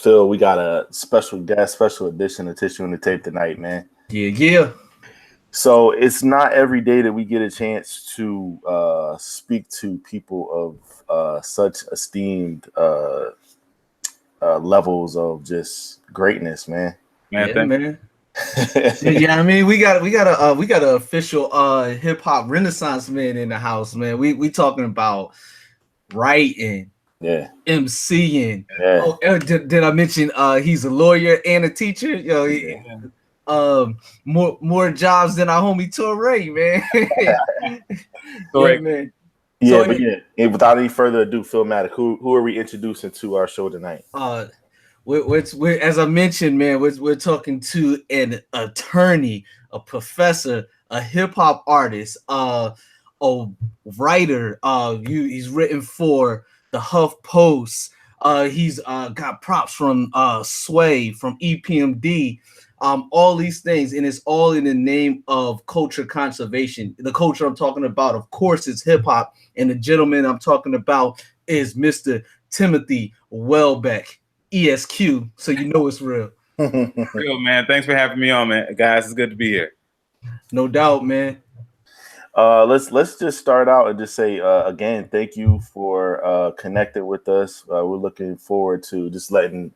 Phil, we got a special guest, special edition of Tissue and the Tape tonight, man. Yeah. So it's not every day that we get a chance to speak to people of such esteemed levels of just greatness, man. Man. Yeah, I mean, we got an official hip hop renaissance man in the house, man. We talking about writing, MCing. Yeah. Oh, did I mention he's a lawyer and a teacher? More jobs than our homie Torre, man. Correct. Man. Without any further ado, Phil Maddock, who are we introducing to our show tonight? We're as I mentioned, man, we're talking to an attorney, a professor, a hip hop artist, a writer. He's written for the Huff Post. He's got props from Sway, from EPMD. All these things, and it's all in the name of culture conservation. The culture I'm talking about, of course, is hip hop, and the gentleman I'm talking about is Mr. Timothy Welbeck. ESQ, so you know it's real. Real, man. Thanks for having me on, man. Guys, it's good to be here. No doubt, man. Let's just start out and just say again, thank you for connecting with us. We're looking forward to just letting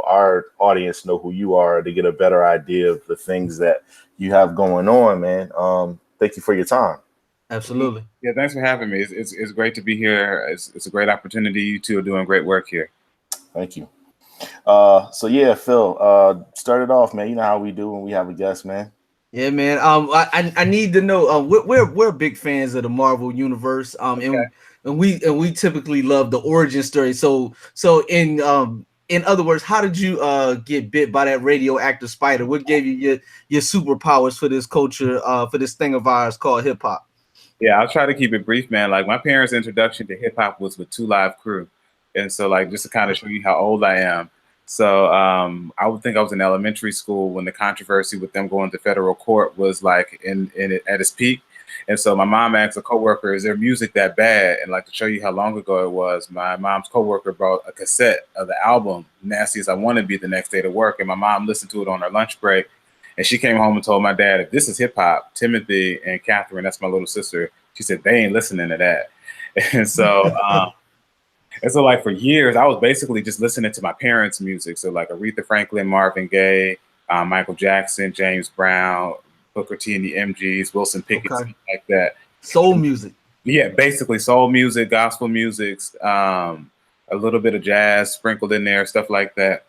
our audience know who you are to get a better idea of the things that you have going on, man. Thank you for your time. Absolutely. Yeah, thanks for having me. It's great to be here. It's a great opportunity. You two are doing great work here. Thank you. So yeah, Phil, start it off, man. You know how we do when we have a guest, man. Yeah, man. I need to know. We're big fans of the Marvel universe. And we typically love the origin story. So in other words, how did you get bit by that radioactive spider? What gave you your superpowers for this culture, for this thing of ours called hip hop? Yeah, I'll try to keep it brief, man. Like my parents' introduction to hip hop was with 2 Live Crew. And so, like, just to kind of show you how old I am. So I would think I was in elementary school when the controversy with them going to federal court was like at its peak. And so my mom asked a coworker, is their music that bad? And like to show you how long ago it was, my mom's coworker brought a cassette of the album, Nasty As I Want to Be, the next day to work. And my mom listened to it on her lunch break. And she came home and told my dad, if this is hip hop, Timothy and Catherine, that's my little sister, she said, they ain't listening to that. And so... And so, like, for years, I was basically just listening to my parents' music. So, like, Aretha Franklin, Marvin Gaye, Michael Jackson, James Brown, Booker T and the MGs, Wilson Pickett, stuff like that. Soul music. Yeah, basically soul music, gospel music, a little bit of jazz sprinkled in there, stuff like that.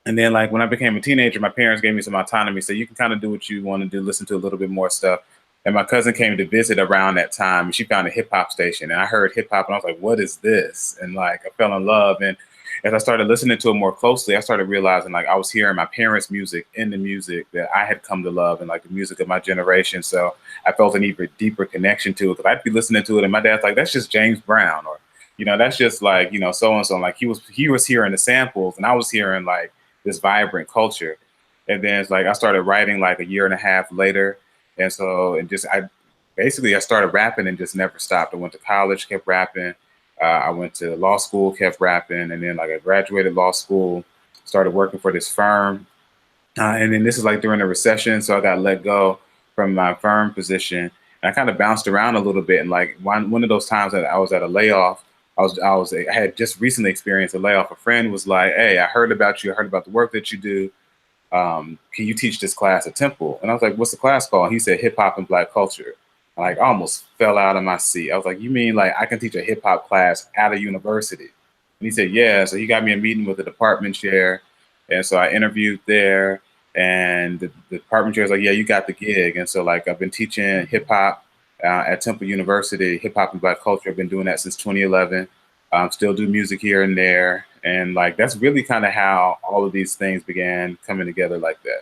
And then, like, when I became a teenager, my parents gave me some autonomy. So you can kind of do what you want to do, listen to a little bit more stuff. And my cousin came to visit around that time, and she found a hip hop station. And I heard hip hop, and I was like, what is this? And like, I fell in love. And as I started listening to it more closely, I started realizing like I was hearing my parents' music in the music that I had come to love and like the music of my generation. So I felt an even deeper connection to it, because I'd be listening to it and my dad's like, that's just James Brown, or, that's just like, so-and-so. Like he was hearing the samples and I was hearing like this vibrant culture. And then it's like I started writing like a year and a half later. And so, I started rapping and just never stopped. I went to college, kept rapping. I went to law school, kept rapping. And then like I graduated law school, started working for this firm. And then this is like during the recession. So I got let go from my firm position. And I kind of bounced around a little bit. And like one of those times that I was at a layoff, I had just recently experienced a layoff. A friend was like, hey, I heard about you. I heard about the work that you do. Can you teach this class at Temple? And I was like, what's the class called? He said, hip hop and black culture. Like, I almost fell out of my seat. I was like, you mean like I can teach a hip hop class at a university? And he said, yeah. So he got me a meeting with the department chair. And so I interviewed there, and the department chair was like, yeah, you got the gig. And so like, I've been teaching hip hop at Temple University, hip hop and black culture. I've been doing that since 2011. Still do music here and there. And like, that's really kind of how all of these things began coming together like that.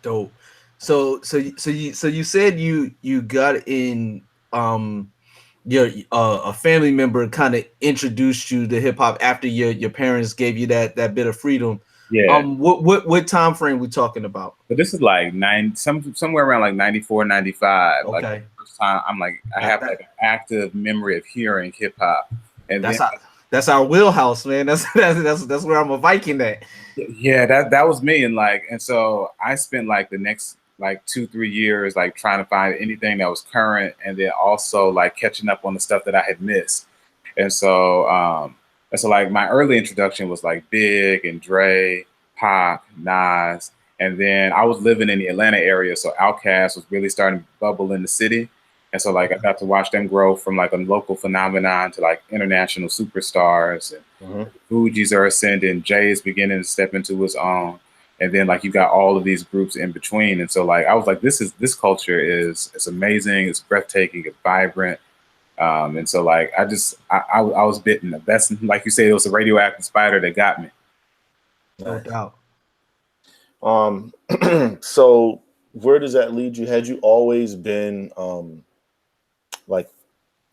Dope. So you said you got in, a family member kind of introduced you to hip hop after your parents gave you that bit of freedom. Yeah. What time frame we talking about? But this is like somewhere around like 94, 95. Okay. Like first time I'm like, I have like an active memory of hearing hip hop. And that's our wheelhouse, man. That's where I'm a Viking at. Yeah, that was me, and so I spent like the next like 2-3 years like trying to find anything that was current, and then also like catching up on the stuff that I had missed. And so like my early introduction was like Big and Dre, Pac, Nas, and then I was living in the Atlanta area, so Outkast was really starting to bubble in the city. And so like I got to watch them grow from like a local phenomenon to like international superstars. And Fugees are ascending, Jay is beginning to step into his own. And then like you got all of these groups in between. And so like I was like, this culture it's amazing, it's breathtaking, it's vibrant. And so like I was bitten. That's like you said, it was a radioactive spider that got me. No doubt. So where does that lead you? Had you always been like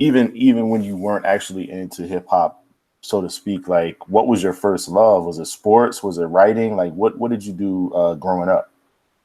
even when you weren't actually into hip hop, so to speak, like what was your first love? Was it sports? Was it writing? Like what did you do growing up?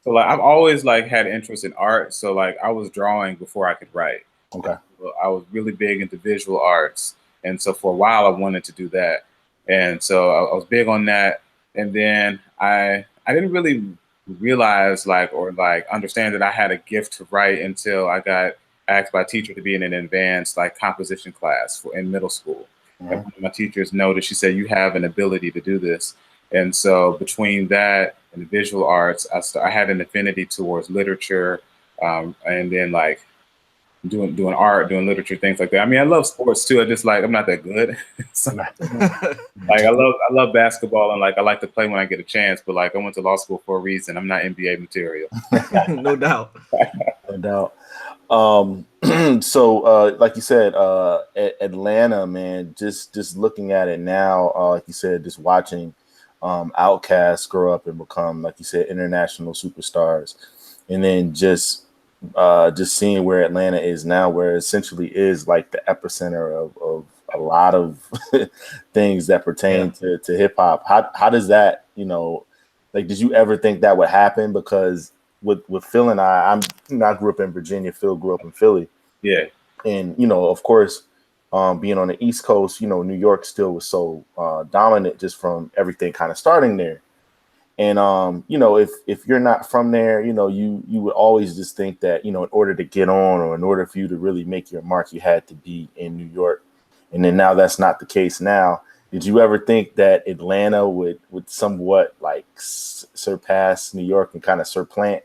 So like I've always like had interest in art. So like I was drawing before I could write. Okay. I was really big into visual arts. And so for a while I wanted to do that. And so I was big on that. And then I didn't really realize or understand that I had a gift to write until I got asked by a teacher to be in an advanced like composition class in middle school. And one of my teachers noticed, she said, you have an ability to do this. And so between that and the visual arts, I had an affinity towards literature, and then like doing art, doing literature, things like that. I mean, I love sports too. I just like, I'm not that good. So, like I love basketball, and like I like to play when I get a chance, but like I went to law school for a reason. I'm not NBA material. No doubt. No doubt. So like you said, Atlanta, man, just looking at it now, like you said, just watching Outkast grow up and become, like you said, international superstars, and then just seeing where Atlanta is now, where it essentially is like the epicenter of a lot of things that pertain to hip hop. How does that, like, did you ever think that would happen? Because with Phil and I grew up in Virginia. Phil grew up in Philly. Yeah. And, of course, being on the East Coast, New York still was so dominant just from everything kind of starting there. And, if you're not from there, you would always just think that, in order to get on or in order for you to really make your mark, you had to be in New York. And then now that's not the case now. Did you ever think that Atlanta would somewhat like surpass New York and kind of supplant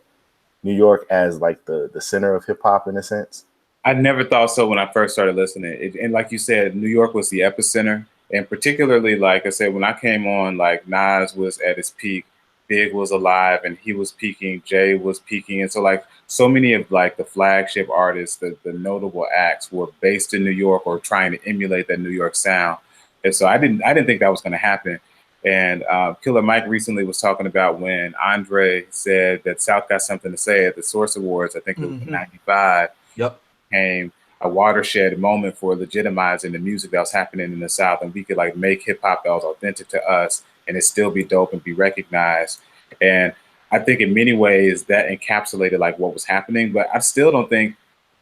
New York as like the center of hip hop in a sense? I never thought so when I first started listening. And like you said, New York was the epicenter. And particularly, like I said, when I came on, like Nas was at his peak, Big was alive and he was peaking, Jay was peaking. And so like so many of like the flagship artists, the notable acts were based in New York or trying to emulate that New York sound. And so I didn't think that was going to happen. And Killer Mike recently was talking about when Andre said that South got something to say at the Source Awards. I think it was in '95. Yep. Came a watershed moment for legitimizing the music that was happening in the South, and we could like make hip hop that was authentic to us and it still be dope and be recognized. And I think in many ways that encapsulated like what was happening, but I still don't think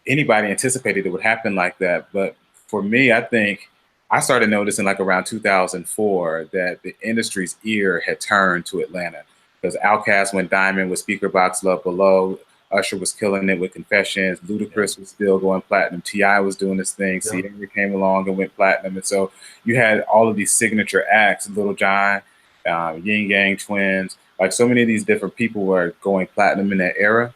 anybody anticipated it would happen like that. But for me, I think I started noticing like around 2004 that the industry's ear had turned to Atlanta, because Outkast went diamond with Speaker Box Love Below. Usher was killing it with Confessions. Ludacris was still going platinum. T.I. was doing this thing. Sierra came along and went platinum. And so you had all of these signature acts, Little John, Yin Yang Twins, like so many of these different people were going platinum in that era.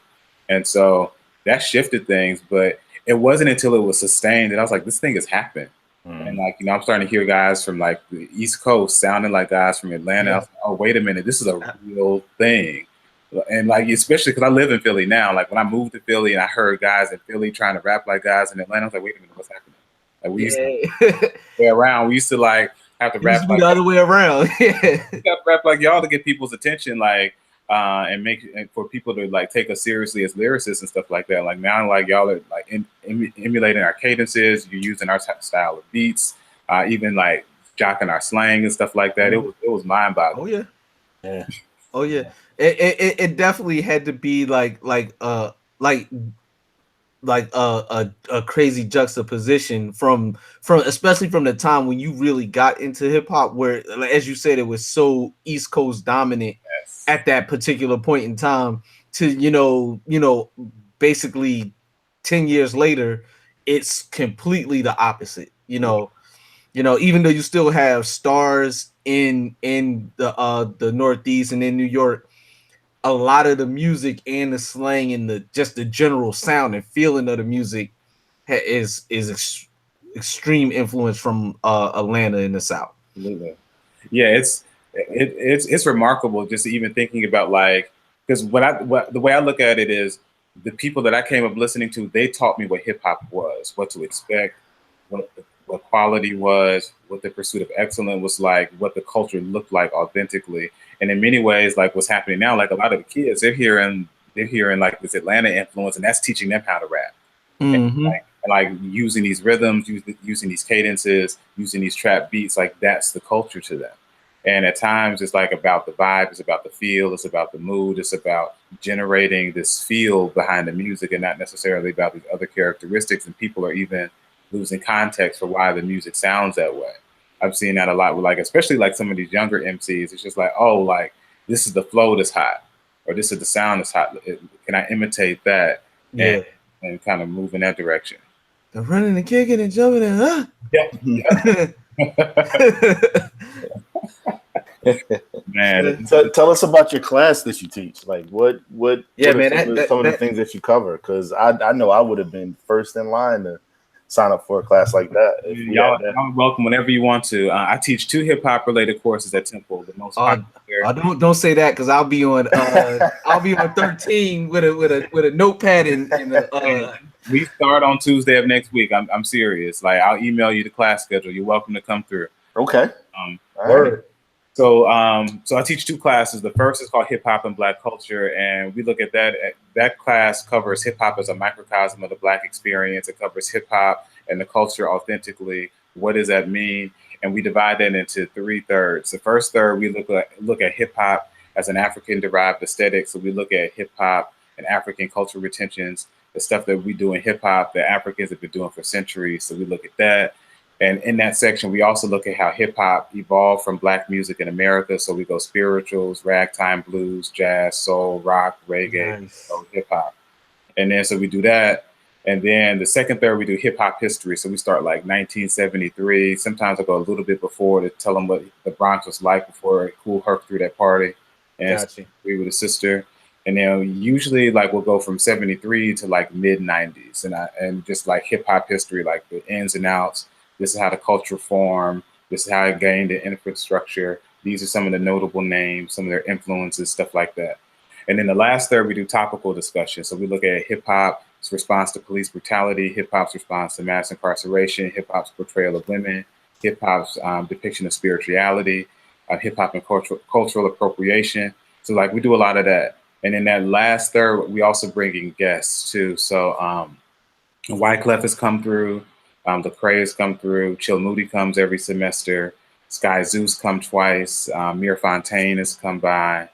And so that shifted things, but it wasn't until it was sustained that I was like, this thing has happened. And like, I'm starting to hear guys from like the East Coast sounding like guys from Atlanta. I was like, oh, wait a minute, this is a real thing. And like, especially because I live in Philly now, like when I moved to Philly and I heard guys in Philly trying to rap like guys in Atlanta, I was like, wait a minute, what's happening? Like we used to way around. We used to like have to rap like the other way around. We got to rap like y'all to get people's attention, like and for people to like take us seriously as lyricists and stuff like that. Like now, like y'all are like emulating our cadences, you're using our style of beats, even like jocking our slang and stuff like that. It was mind-boggling. Oh yeah. It definitely had to be like like a crazy juxtaposition from especially from the time when you really got into hip hop, where, like, as you said, it was so East Coast dominant at that particular point in time, to basically 10 years later, it's completely the opposite. Even though you still have stars in the Northeast and in New York, a lot of the music and the slang and the general sound and feeling of the music is extreme influence from Atlanta in the South. Absolutely. Yeah, it's remarkable just even thinking about, like, because the way I look at it is, the people that I came up listening to, they taught me what hip hop was, what to expect, what quality was, what the pursuit of excellence was like, what the culture looked like authentically. And in many ways, like what's happening now, like a lot of the kids, they're hearing like this Atlanta influence, and that's teaching them how to rap. Mm-hmm. And like using these rhythms, using these cadences, using these trap beats, like that's the culture to them. And at times it's like about the vibe, it's about the feel, it's about the mood, it's about generating this feel behind the music, and not necessarily about these other characteristics. And people are even losing context for why the music sounds that way. I've seen that a lot with, like, especially like some of these younger MCs. It's just like, oh, like, this is the flow that's hot, or this is the sound that's hot. Can I imitate that? Yeah. And kind of move in that direction. The running and kicking and jumping and Man, tell us about your class that you teach. Like, what yeah, what man, some of the things that you cover? Because I know I would have been first in line to sign up for a class like that. Y'all are welcome whenever you want to. I teach 2 hip hop related courses at Temple. The most popular. Don't say that, because I'll be on 13 with a notepad and we start on Tuesday of next week. I'm serious. Like, I'll email you the class schedule. You're welcome to come through. Okay. Word. So I teach 2 classes. The first is called Hip Hop and Black Culture, and we look at that. That class covers hip hop as a microcosm of the Black experience. It covers hip hop and the culture authentically. What does that mean? And we divide that into 3 thirds. The first third, we look at hip hop as an African-derived aesthetic. So we look at hip hop and African cultural retentions, the stuff that we do in hip hop that Africans have been doing for centuries. So we look at that. And in that section, we also look at how hip hop evolved from Black music in America. So we go spirituals, ragtime blues, jazz, soul, rock, reggae, hip hop. And then so we do that. And then the second third, we do hip hop history. So we start like 1973. Sometimes I go a little bit before to tell them what the Bronx was like before Kool Herc threw that party. And we with a sister. And then usually, like, we'll go from 73 to like mid 90s, and just like hip hop history, like the ins and outs. This is how the culture formed. This is how it gained the infrastructure. These are some of the notable names, some of their influences, stuff like that. And then the last third, we do topical discussion. So we look at hip hop's response to police brutality, hip hop's response to mass incarceration, hip hop's portrayal of women, hip hop's depiction of spirituality, hip hop and cultural appropriation. So like we do a lot of that. And in that last third, we also bring in guests too. So Wyclef has come through. Lecrae has come through. Chill Moody comes every semester. Sky Zeus come twice. Mir Fontaine has come by.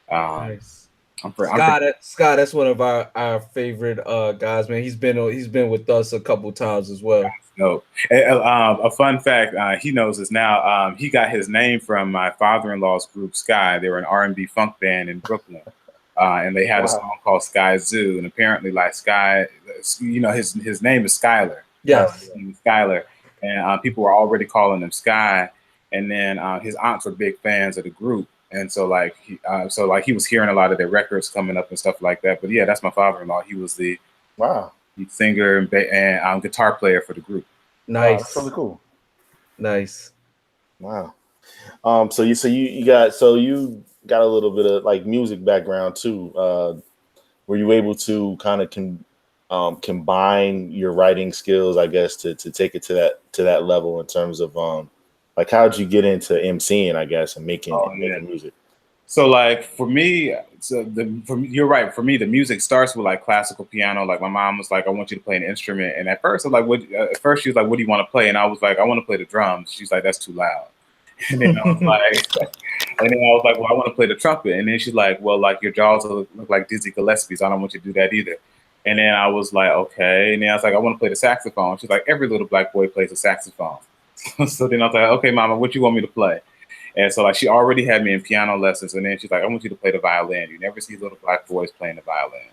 Nice. Scott, that's one of our favorite guys, man. He's been with us a couple times as well. No, a fun fact, he knows this now. He got his name from my father-in-law's group, Sky. They were an R&B funk band in Brooklyn. And they had a song called Sky Zoo. And apparently, like, Sky, you know, his name is Skylar. Yes. Skylar. And people were already calling him Sky. And then his aunts were big fans of the group. And so he was hearing a lot of their records coming up and stuff like that. But yeah, that's my father-in-law. He was the lead singer and guitar player for the group. Nice. Wow, that's really cool. Nice. Wow. So you got a little bit of like music background too. Were you able to kind of combine your writing skills, I guess, to take it to that level in terms of like how'd you get into MCing, I guess, and making music? So like for me, you're right. For me, the music starts with like classical piano. Like my mom was like, "I want you to play an instrument." And at first, she was like, "What do you want to play?" And I was like, "I want to play the drums." She's like, "That's too loud." And then I was like, "Well, I want to play the trumpet." And then she's like, "Well, like your jaws look like Dizzy Gillespie's. I don't want you to do that either." And then I was like, okay. And then I was like, I want to play the saxophone. She's like, every little black boy plays a saxophone. So then I was like, okay, mama, what you want me to play? And so like she already had me in piano lessons. And then she's like, I want you to play the violin. You never see little black boys playing the violin.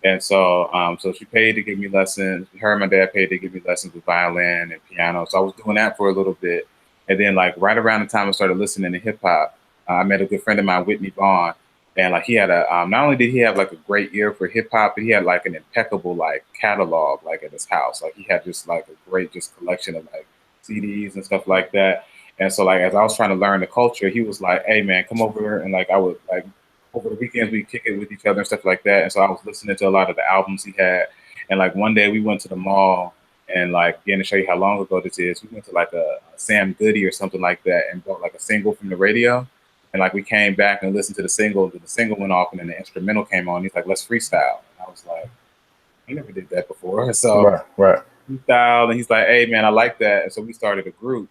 And so so she paid to give me lessons. Her and my dad paid to give me lessons with violin and piano. So I was doing that for a little bit. And then like right around the time I started listening to hip hop, I met a good friend of mine, Whitney Vaughn. And like he had a not only did he have like a great ear for hip hop, but he had like an impeccable like catalog like at his house. Like he had just like a great just collection of like CDs and stuff like that. And so like as I was trying to learn the culture, he was like, "Hey man, come over." And like I would like over the weekends we kick it with each other and stuff like that. And so I was listening to a lot of the albums he had. And like one day we went to the mall and like again to show you how long ago this is, we went to like a Sam Goody or something like that and bought like a single from the radio. And like we came back and listened to the single. The single went off and then the instrumental came on. He's like, "Let's freestyle." And I was like, I never did that before. So right. freestyle, and he's like, "Hey man, I like that." And so we started a group.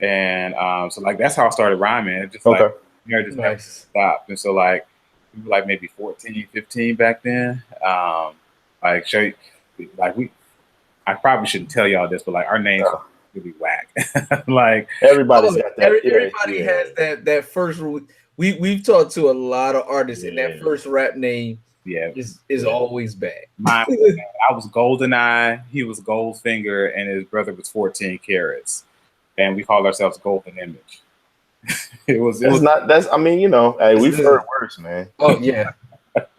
And so like that's how I started rhyming. It just like just never stopped. And so like we were like maybe 14, 15 back then. Like show you, like I probably shouldn't tell y'all this, but like our names are really whack. Like everybody's got that. Everybody has that first. We've talked to a lot of artists, and that first rap name is always bad. Mine I was GoldenEye, he was Goldfinger, and his brother was 14 Carats. And we called ourselves Golden Image. I mean, you know, hey, we've heard worse, man. Oh yeah.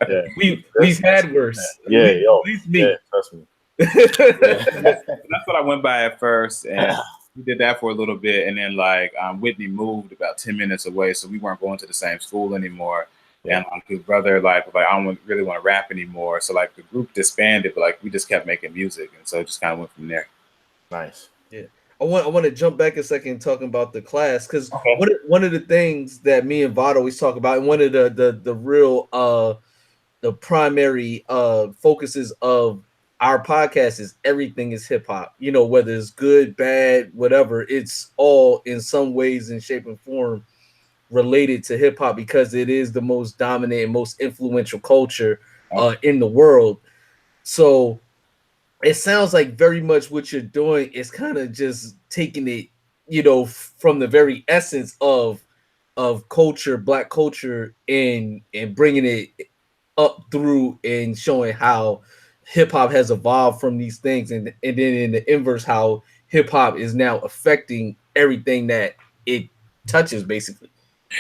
Yeah. We've had worse. Yeah, at least me. Yeah, trust me. That's what I went by at first, and we did that for a little bit, and then like Whitney moved about 10 minutes away, so we weren't going to the same school anymore. And his brother like I don't really want to rap anymore, so like the group disbanded, but like we just kept making music, and so it just kind of went from there. Nice. Yeah. I want to jump back a second talking about the class, because one of the things that me and Vaughn always talk about, and one of the real the primary focuses of our podcast is everything is hip hop. You know, whether it's good, bad, whatever, it's all in some ways and shape and form related to hip hop, because it is the most dominant and most influential culture in the world. So it sounds like very much what you're doing is kind of just taking it, you know, from the very essence of culture, Black culture, and bringing it up through and showing how hip hop has evolved from these things, and then in the inverse, how hip hop is now affecting everything that it touches, basically.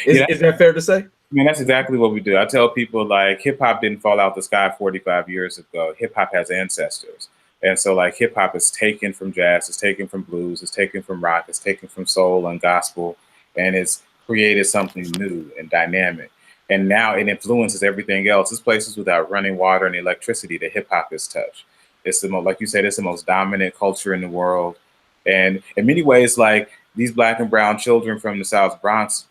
Is that fair to say? I mean, that's exactly what we do. I tell people like hip hop didn't fall out the sky 45 years ago. Hip hop has ancestors. And so like hip hop is taken from jazz, it's taken from blues, it's taken from rock, it's taken from soul and gospel, and it's created something new and dynamic. And now it influences everything else. It's places without running water and electricity that hip hop has touched. It's the most, like you said, it's the most dominant culture in the world. And in many ways, like these Black and brown children from the South Bronx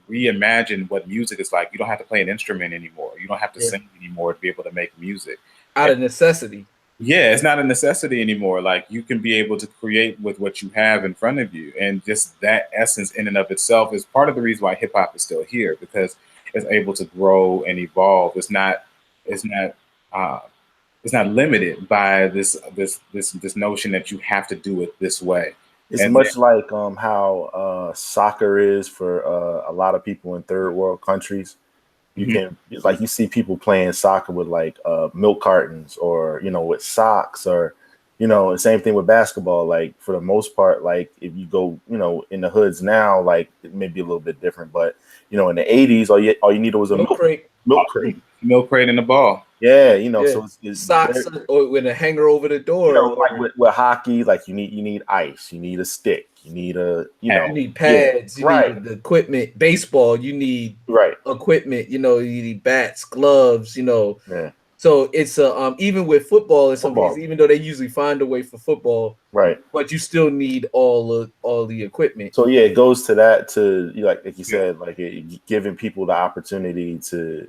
reimagine what music is like. You don't have to play an instrument anymore. You don't have to sing anymore to be able to make music. Out of necessity. Yeah, it's not a necessity anymore. Like you can be able to create with what you have in front of you. And just that essence in and of itself is part of the reason why hip hop is still here, because it's able to grow and evolve. It's not limited by this notion that you have to do it this way. It's much like how soccer is for a lot of people in third world countries. You can like you see people playing soccer with like milk cartons, or you know, with socks, or you know, same thing with basketball. Like for the most part, like if you go, you know, in the hoods now, like it may be a little bit different, but you know, in the 80s, all you needed was a milk crate and a ball. Yeah, you know, so it's socks or with a hanger over the door. You know, like with hockey, like you need ice, you need a stick, you need you need pads, you need the equipment. Baseball, you need equipment. You know, you need bats, gloves. You know, so it's even with football in some cases, even though they usually find a way for football, but you still need all the equipment. So yeah, it goes to that like you said, like giving people the opportunity to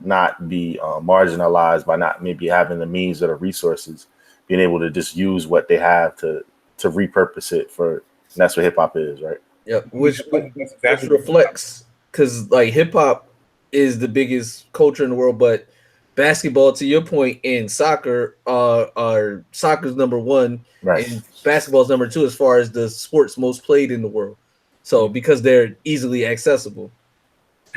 not be marginalized by not maybe having the means or the resources, being able to just use what they have to repurpose it for. And that's what hip hop is, right? Yeah, which reflects, because like hip hop is the biggest culture in the world, but basketball, to your point, and soccer are soccer's number one, Right. and basketball's number two as far as the sports most played in the world. So because they're easily accessible.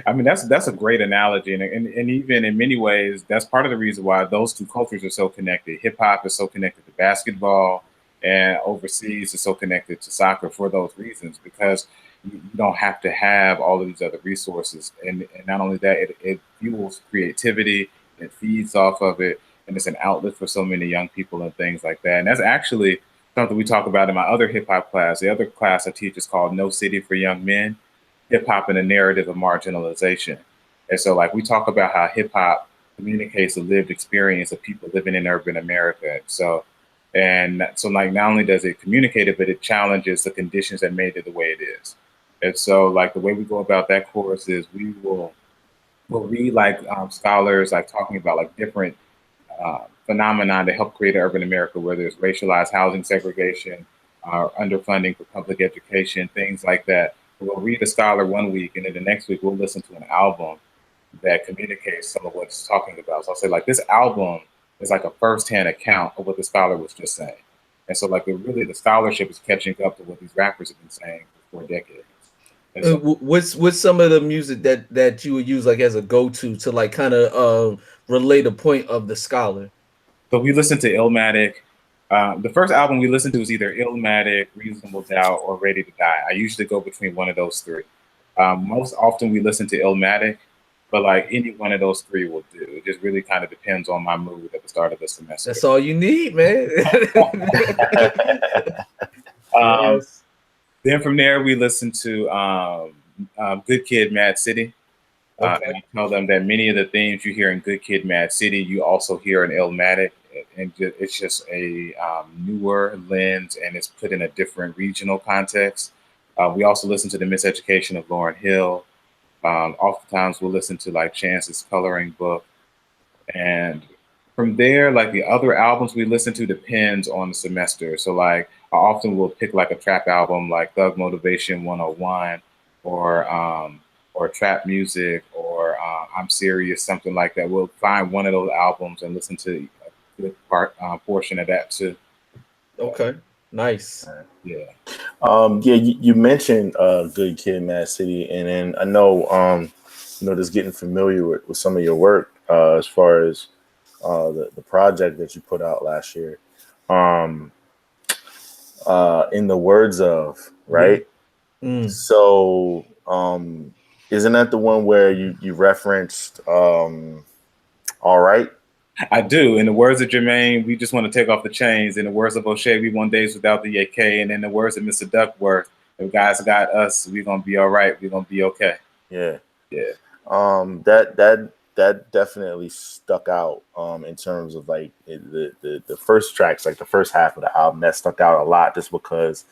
I mean, that's a great analogy, and even in many ways, that's part of the reason why those two cultures are so connected. Hip hop is so connected to basketball, and overseas is so connected to soccer for those reasons, because you don't have to have all of these other resources, and not only that, it fuels creativity, it feeds off of it, and it's an outlet for so many young people and things like that. And that's actually something we talk about in my other hip hop class. The other class I teach is called No City for Young Men. Hip hop and a narrative of marginalization. And so, like, we talk about how hip hop communicates the lived experience of people living in urban America. And so, like, not only does it communicate it, but it challenges the conditions that made it the way it is. And so, like, the way we go about that course is we'll read like scholars like talking about like different phenomena to help create urban America, whether it's racialized housing segregation, underfunding for public education, things like that. We'll read a scholar one week, and then the next week we'll listen to an album that communicates some of what it's talking about. So I'll say, like, this album is like a firsthand account of what the scholar was just saying. And so, like, the scholarship is catching up to what these rappers have been saying for decades. So, What's some of the music that you would use like as a go-to to like kind of relate a point of the scholar? So we listened to Illmatic. The first album we listened to was either Illmatic, Reasonable Doubt, or Ready to Die. I usually go between one of those three. Most often we listen to Illmatic, but like any one of those three will do. It just really kind of depends on my mood at the start of the semester. That's all you need, man. Yes. Then from there we listen to Good Kid, Mad City. Okay. And I tell them that many of the themes you hear in Good Kid, Mad City, you also hear in Illmatic. And it's just a newer lens, and it's put in a different regional context. We also listen to The Miseducation of Lauryn Hill. Oftentimes we'll listen to like Chance's coloring book. And from there, like the other albums we listen to depends on the semester. So like I often will pick like a trap album like Thug Motivation 101 or trap music or I'm Serious, something like that. We'll find one of those albums and listen to a good portion of that too. Okay, nice. Yeah. You mentioned Good Kid, Mad City, and then I know just getting familiar with some of your work as far as the project that you put out last year. In the words of, right? Mm. So isn't that the one where you referenced All Right? I do. In the words of Jermaine, we just want to take off the chains. In the words of O'Shea, we want days without the AK. And in the words of Mr. Duckworth, if guys got us, we're gonna be all right. We're gonna be okay. Yeah. Yeah. That definitely stuck out in terms of like the first tracks, like the first half of the album, that stuck out a lot just because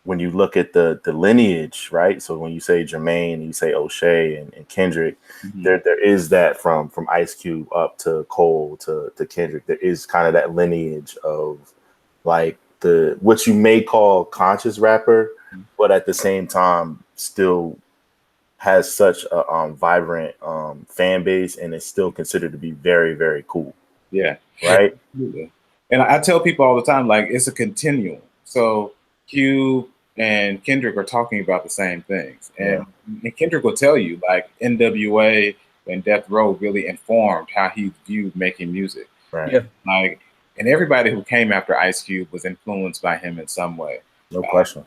when you look at the lineage, right? So when you say Jermaine, you say O'Shea and Kendrick, there is that from Ice Cube up to Cole to Kendrick. There is kind of that lineage of like what you may call conscious rapper, but at the same time still has such a vibrant fan base, and it's still considered to be very, very cool. Yeah. Right. Yeah. And I tell people all the time, like, it's a continuum. So Cube and Kendrick are talking about the same things. And Kendrick will tell you, like, NWA and Death Row really informed how he viewed making music. Right. Yeah. Like, and everybody who came after Ice Cube was influenced by him in some way. No question.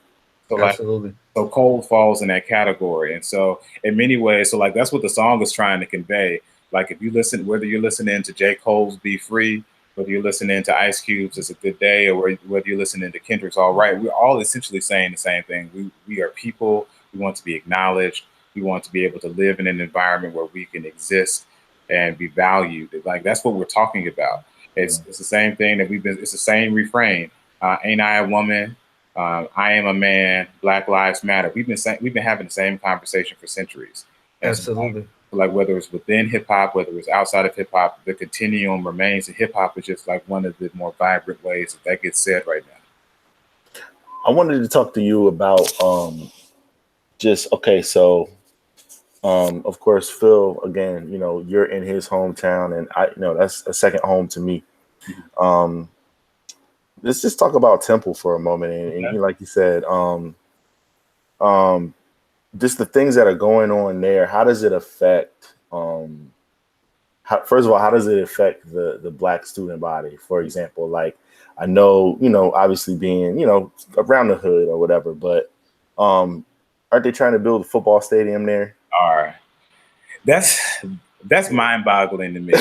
So Absolutely. So Cole falls in that category. And so in many ways, so like that's what the song is trying to convey. Like if you listen, whether you're listening to J. Cole's Be Free, whether you're listening to Ice Cube's It's a Good Day, or whether you're listening to Kendrick's All Right, we're all essentially saying the same thing. We are people. We want to be acknowledged. We want to be able to live in an environment where we can exist and be valued. Like that's what we're talking about. It's the same thing that it's the same refrain. Ain't I a woman? I am a man. Black Lives Matter. We've been having the same conversation for centuries. And Absolutely. so like whether it's within hip hop, whether it's outside of hip hop, the continuum remains. And hip hop is just like one of the more vibrant ways that gets said right now. I wanted to talk to you about so Of course, Phil, again, you're in his hometown, and I that's a second home to me. Um, let's just talk about Temple for a moment, and like you said, just the things that are going on there. How does it affect? First of all, how does it affect the Black student body? For example, like I know, obviously being, around the hood or whatever, but aren't they trying to build a football stadium there? That's mind-boggling to me.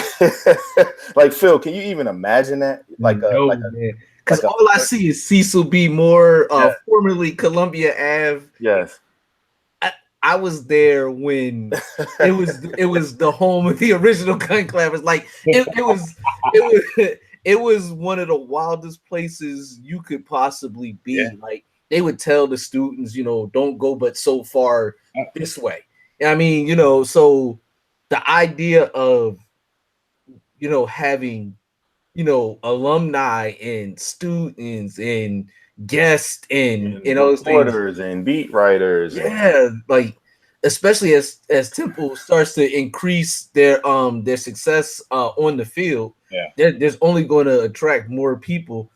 Like, Phil, can you even imagine that? Because all I see is Cecil B. Moore, formerly Columbia Ave. Yes. I was there when it was the home of the original gun clappers. Like it was one of the wildest places you could possibly be. Yeah. Like they would tell the students, don't go but so far this way. I mean, so the idea of having alumni and students and guests and reporters and beat writers. Yeah, like especially as Temple starts to increase their success on the field. Yeah, there's only going to attract more people.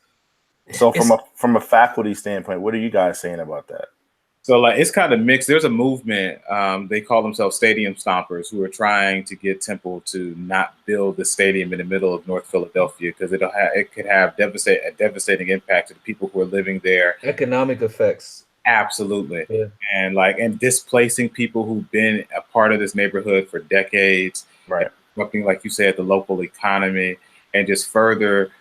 So from a faculty standpoint, what are you guys saying about that? So like it's kind of mixed. There's a movement. They call themselves stadium stompers, who are trying to get Temple to not build the stadium in the middle of North Philadelphia because it could have a devastating impact to the people who are living there. Economic effects. Absolutely. Yeah. And displacing people who've been a part of this neighborhood for decades. Right. Something like you said, the local economy, and just further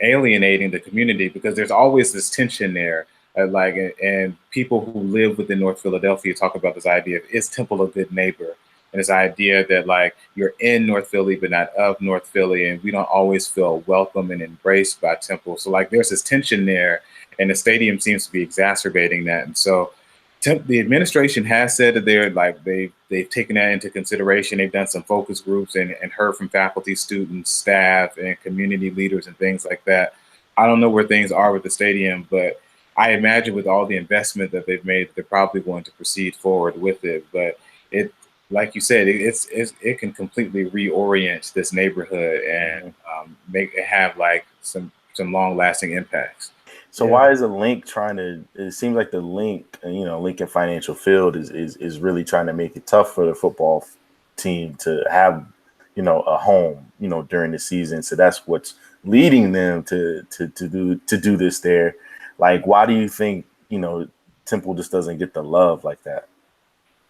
alienating the community because there's always this tension there. And people who live within North Philadelphia talk about this idea of, is Temple a good neighbor? And this idea that like you're in North Philly, but not of North Philly. And we don't always feel welcome and embraced by Temple. So like there's this tension there, and the stadium seems to be exacerbating that. And so the administration has said that they've taken that into consideration. They've done some focus groups and heard from faculty, students, staff, and community leaders and things like that. I don't know where things are with the stadium, but I imagine with all the investment that they've made, they're probably going to proceed forward with it. But it, like you said, it can completely reorient this neighborhood and make it have like some long-lasting impacts. So why is the link it seems like the link, Lincoln Financial Field is really trying to make it tough for the football team to have, a home, during the season. So that's what's leading them to do this there. Like, why do you think, Temple just doesn't get the love like that?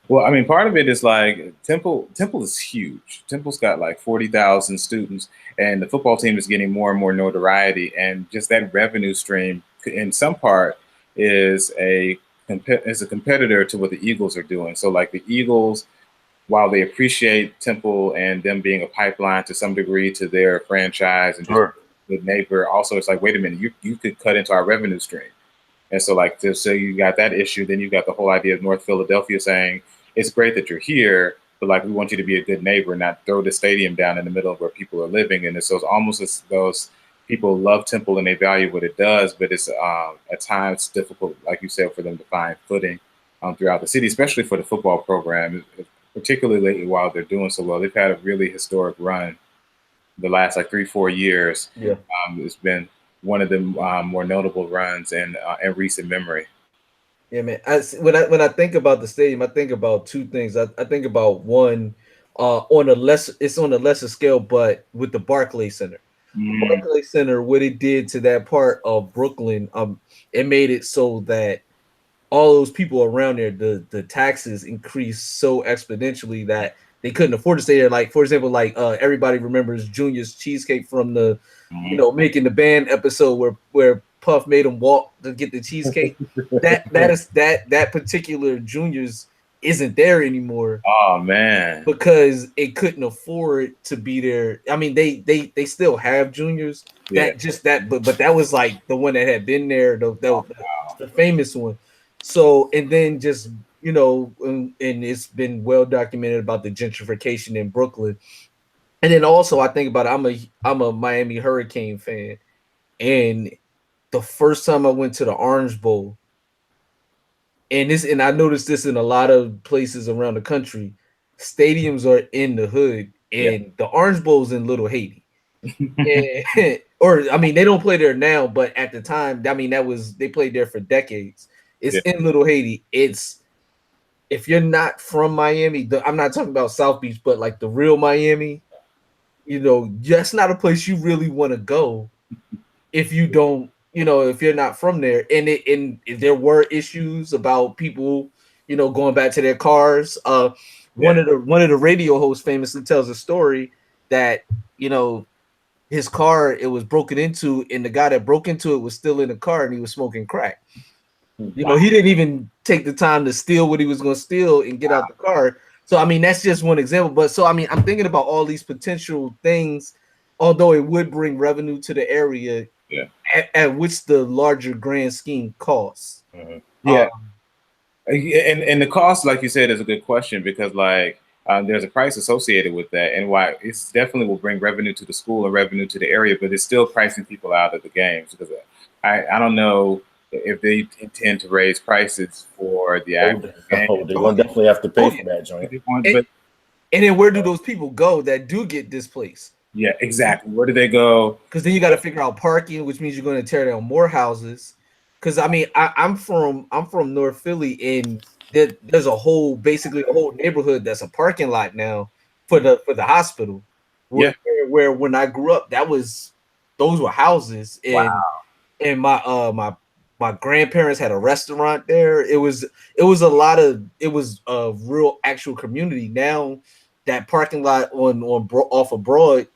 Well, I mean, part of it is like Temple is huge. Temple's got like 40,000 students, and the football team is getting more and more notoriety. And just that revenue stream, in some part, is a competitor to what the Eagles are doing. So like the Eagles, while they appreciate Temple and them being a pipeline to some degree to their franchise and sure. The neighbor, also it's like, wait a minute, you could cut into our revenue stream. And so like so you got that issue, then you got the whole idea of North Philadelphia saying it's great that you're here, but like we want you to be a good neighbor, not throw the stadium down in the middle of where people are living. And so it's almost as those people love Temple and they value what it does, but it's at times difficult, like you said, for them to find footing throughout the city, especially for the football program, particularly lately while they're doing so well. They've had a really historic run the last like 3-4 years. Yeah. It's been one of the more notable runs in recent memory. Yeah, man. When I think about the stadium, I think about two things. I think about one on a lesser scale, but with the Barclays Center. The Barclays Center, what it did to that part of Brooklyn, it made it so that all those people around there, the taxes increased so exponentially that they couldn't afford to stay there. Like, for example, like everybody remembers Junior's cheesecake from the, Making the Band episode where Puff made him walk to get the cheesecake. that particular Junior's isn't there anymore. Oh man, because it couldn't afford to be there. I mean, they still have Junior's. But that was like the one that had been there. The famous one. So and then just. And it's been well documented about the gentrification in Brooklyn. And then also I think about I'm a Miami Hurricane fan. And the first time I went to the Orange Bowl, and I noticed this in a lot of places around the country. Stadiums are in the hood, and the Orange Bowl's in Little Haiti. And, or I mean, they don't play there now, but at the time, I mean, they played there for decades. It's in Little Haiti. It's if you're not from Miami, I'm not talking about South Beach, but like the real Miami, you know, that's not a place you really want to go if you don't, you know, if you're not from there. And there were issues about people, you know, going back to their cars. One of the radio hosts famously tells a story that, you know, his car, it was broken into, and the guy that broke into it was still in the car, and he was smoking crack. You know, he didn't even take the time to steal what he was going to steal and get out the car. So, I mean, that's just one example. But so, I mean, I'm thinking about all these potential things, although it would bring revenue to the area, at which the larger grand scheme costs. And the cost, like you said, is a good question, because like there's a price associated with that, and why it's definitely will bring revenue to the school and revenue to the area, but it's still pricing people out of the games, because I don't know if they intend to raise prices for the actual game. They're going to definitely have to pay for that joint. And then where do those people go that do get displaced? Yeah, exactly. Where do they go? Because then you got to figure out parking, which means you're going to tear down more houses. Because I mean, I'm from North Philly, and there's basically a whole neighborhood that's a parking lot now for the hospital. Where when I grew up, those were houses, and my grandparents had a restaurant there. It was a real actual community. Now that parking lot off of Broad,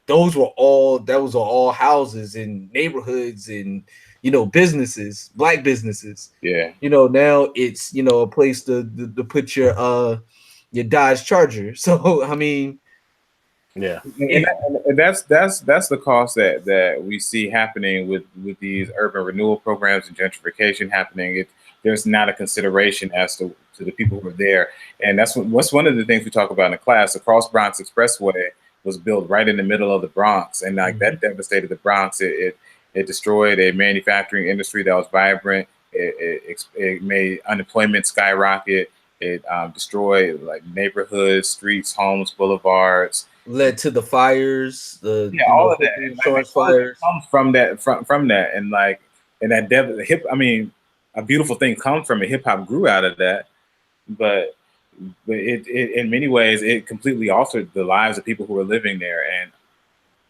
those were all houses and neighborhoods and, you know, businesses, black businesses. Yeah. You know, now it's, you know, a place to put your Dodge Charger. So I mean, and that's the cost that we see happening with these urban renewal programs and gentrification happening. There's not a consideration as to the people who are there, and what's one of the things we talk about in the class. The Cross Bronx Expressway was built right in the middle of the Bronx, and like that devastated the Bronx. It destroyed a manufacturing industry that was vibrant. It made unemployment skyrocket. It destroyed like neighborhoods, streets, homes, boulevards. Led to the fires, all of that. Insurance fires comes from that, and like, and that I mean, a beautiful thing comes from it. Hip hop grew out of that, but it in many ways it completely altered the lives of people who were living there. And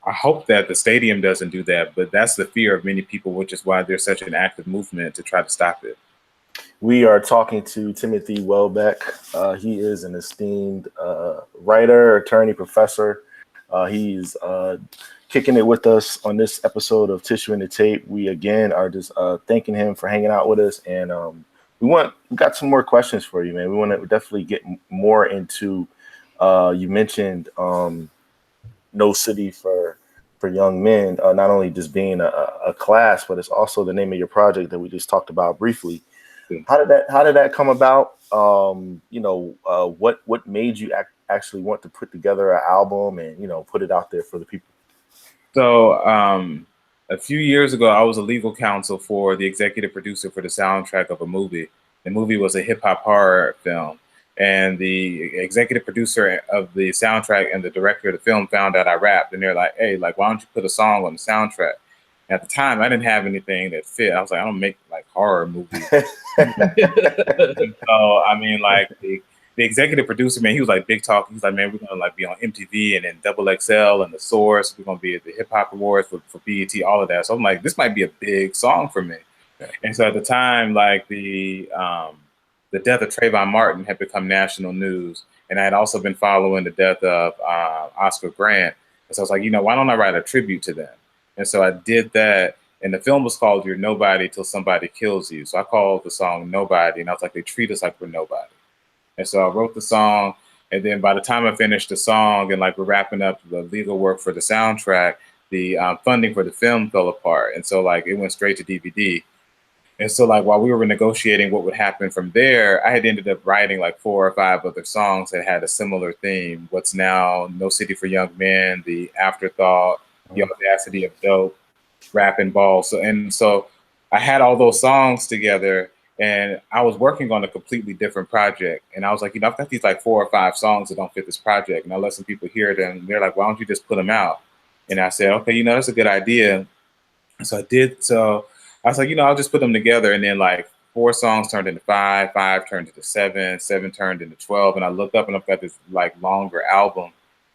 I hope that the stadium doesn't do that, but that's the fear of many people, which is why there's such an active movement to try to stop it. We are talking to Timothy Welbeck. He is an esteemed writer, attorney, professor. He's kicking it with us on this episode of Tissue and the Tape. We again are just thanking him for hanging out with us, and we got some more questions for you, man. We want to definitely get more into. You mentioned No City for Young Men, not only just being a class, but it's also the name of your project that we just talked about briefly. How did that come about? What made you actually want to put together an album and, you know, put it out there for the people? So a few years ago, I was a legal counsel for the executive producer for the soundtrack of a movie. The movie was a hip hop horror film, and the executive producer of the soundtrack and the director of the film found out I rapped, and they're like, "Hey, like, why don't you put a song on the soundtrack?" At the time, I didn't have anything that fit. I was like, I don't make like horror movies. So, I mean, like the executive producer, man, he was like big talk. He's like, man, we're gonna like be on MTV and then XXL and The Source. We're gonna be at the Hip Hop Awards for BET, all of that. So I'm like, this might be a big song for me. And so at the time, like the death of Trayvon Martin had become national news, and I had also been following the death of Oscar Grant. And so I was like, you know, why don't I write a tribute to them? And so I did that, and the film was called You're Nobody Till Somebody Kills You. So I called the song Nobody, and I was like, they treat us like we're nobody. And so I wrote the song, and then by the time I finished the song and like we're wrapping up the legal work for the soundtrack, the funding for the film fell apart. And so like it went straight to DVD. And so like while we were negotiating what would happen from there, I had ended up writing like 4 or 5 other songs that had a similar theme. What's Now, No City for Young Men, The Afterthought, The Audacity of Dope, Rap and Ball. So I had all those songs together, And I was working on a completely different project. And I was like, I've got these like 4 or 5 songs that don't fit this project. And I let some people hear them. They're like, why don't you just put them out? And I said, okay, that's a good idea. And so I did. So I was like, I'll just put them together. And then like 4 songs turned into 5, 5 turned into 7, 7 turned into 12. And I look up and I've got this like longer album.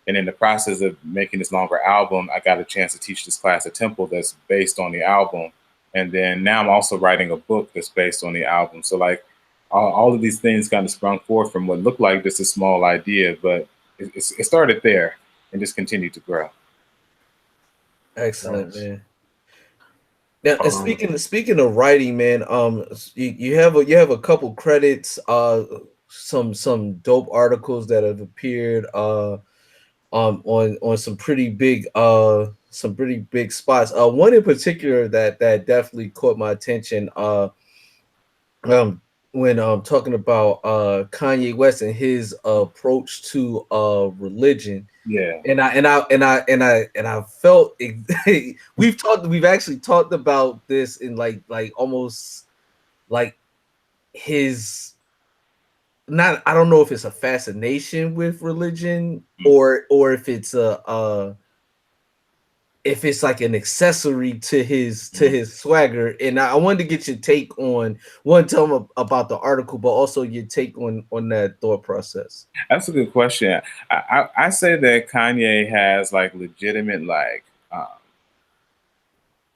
And in the process of making this longer album, I got a chance to teach this class at Temple that's based on the album. And then now I'm also writing a book that's based on the album. So like all of these things kind of sprung forth from what looked like just a small idea, but it started there and just continued to grow. Excellent, man. Now, speaking of writing, man, you have a couple credits, some dope articles that have appeared, on some pretty big spots. One in particular that definitely caught my attention. When talking about Kanye West and his approach to religion. Yeah. And I felt we've actually talked about this in like almost like his, not, I don't know if it's a fascination with religion or if it's if it's like an accessory to his swagger. And I wanted to get your take on tell them about the article, but also your take on that thought process. That's a good question. I say that Kanye has like legitimate like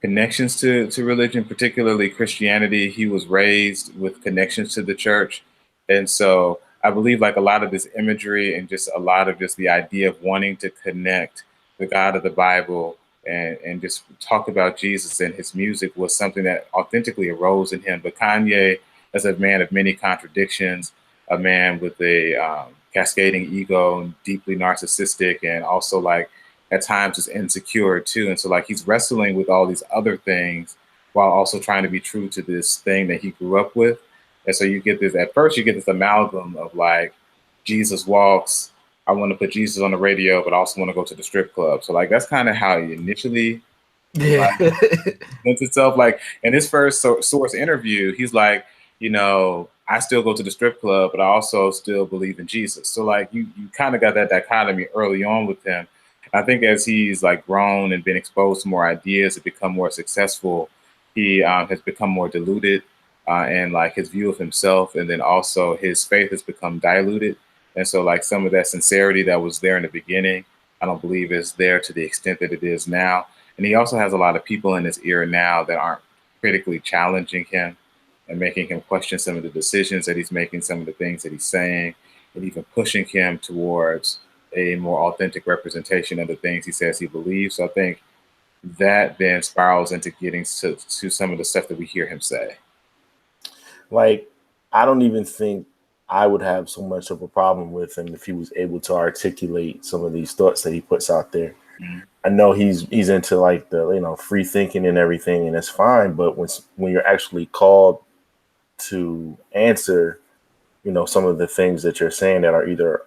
connections to religion, particularly Christianity. He was raised with connections to the church. And so I believe like a lot of this imagery and just a lot of just the idea of wanting to connect the God of the Bible and just talk about Jesus and his music was something that authentically arose in him. But Kanye, as a man of many contradictions, a man with a cascading ego, deeply narcissistic, and also like at times is insecure too. And so like he's wrestling with all these other things while also trying to be true to this thing that he grew up with. And so you get this, at first you get this amalgam of like, Jesus walks, I want to put Jesus on the radio, but I also want to go to the strip club. So like, that's kind of how he initially presents itself. Like in his first Source interview, he's like, I still go to the strip club, but I also still believe in Jesus. So like you kind of got that dichotomy early on with him. I think as he's like grown and been exposed to more ideas and become more successful, he has become more diluted. And like his view of himself, and then also his faith has become diluted. And so like some of that sincerity that was there in the beginning, I don't believe is there to the extent that it is now. And he also has a lot of people in his ear now that aren't critically challenging him and making him question some of the decisions that he's making, some of the things that he's saying, and even pushing him towards a more authentic representation of the things he says he believes. So I think that then spirals into getting to some of the stuff that we hear him say. Like, I don't even think I would have so much of a problem with him if he was able to articulate some of these thoughts that he puts out there. Mm-hmm. I know he's into like the free thinking and everything, and it's fine. But when you're actually called to answer, some of the things that you're saying that are either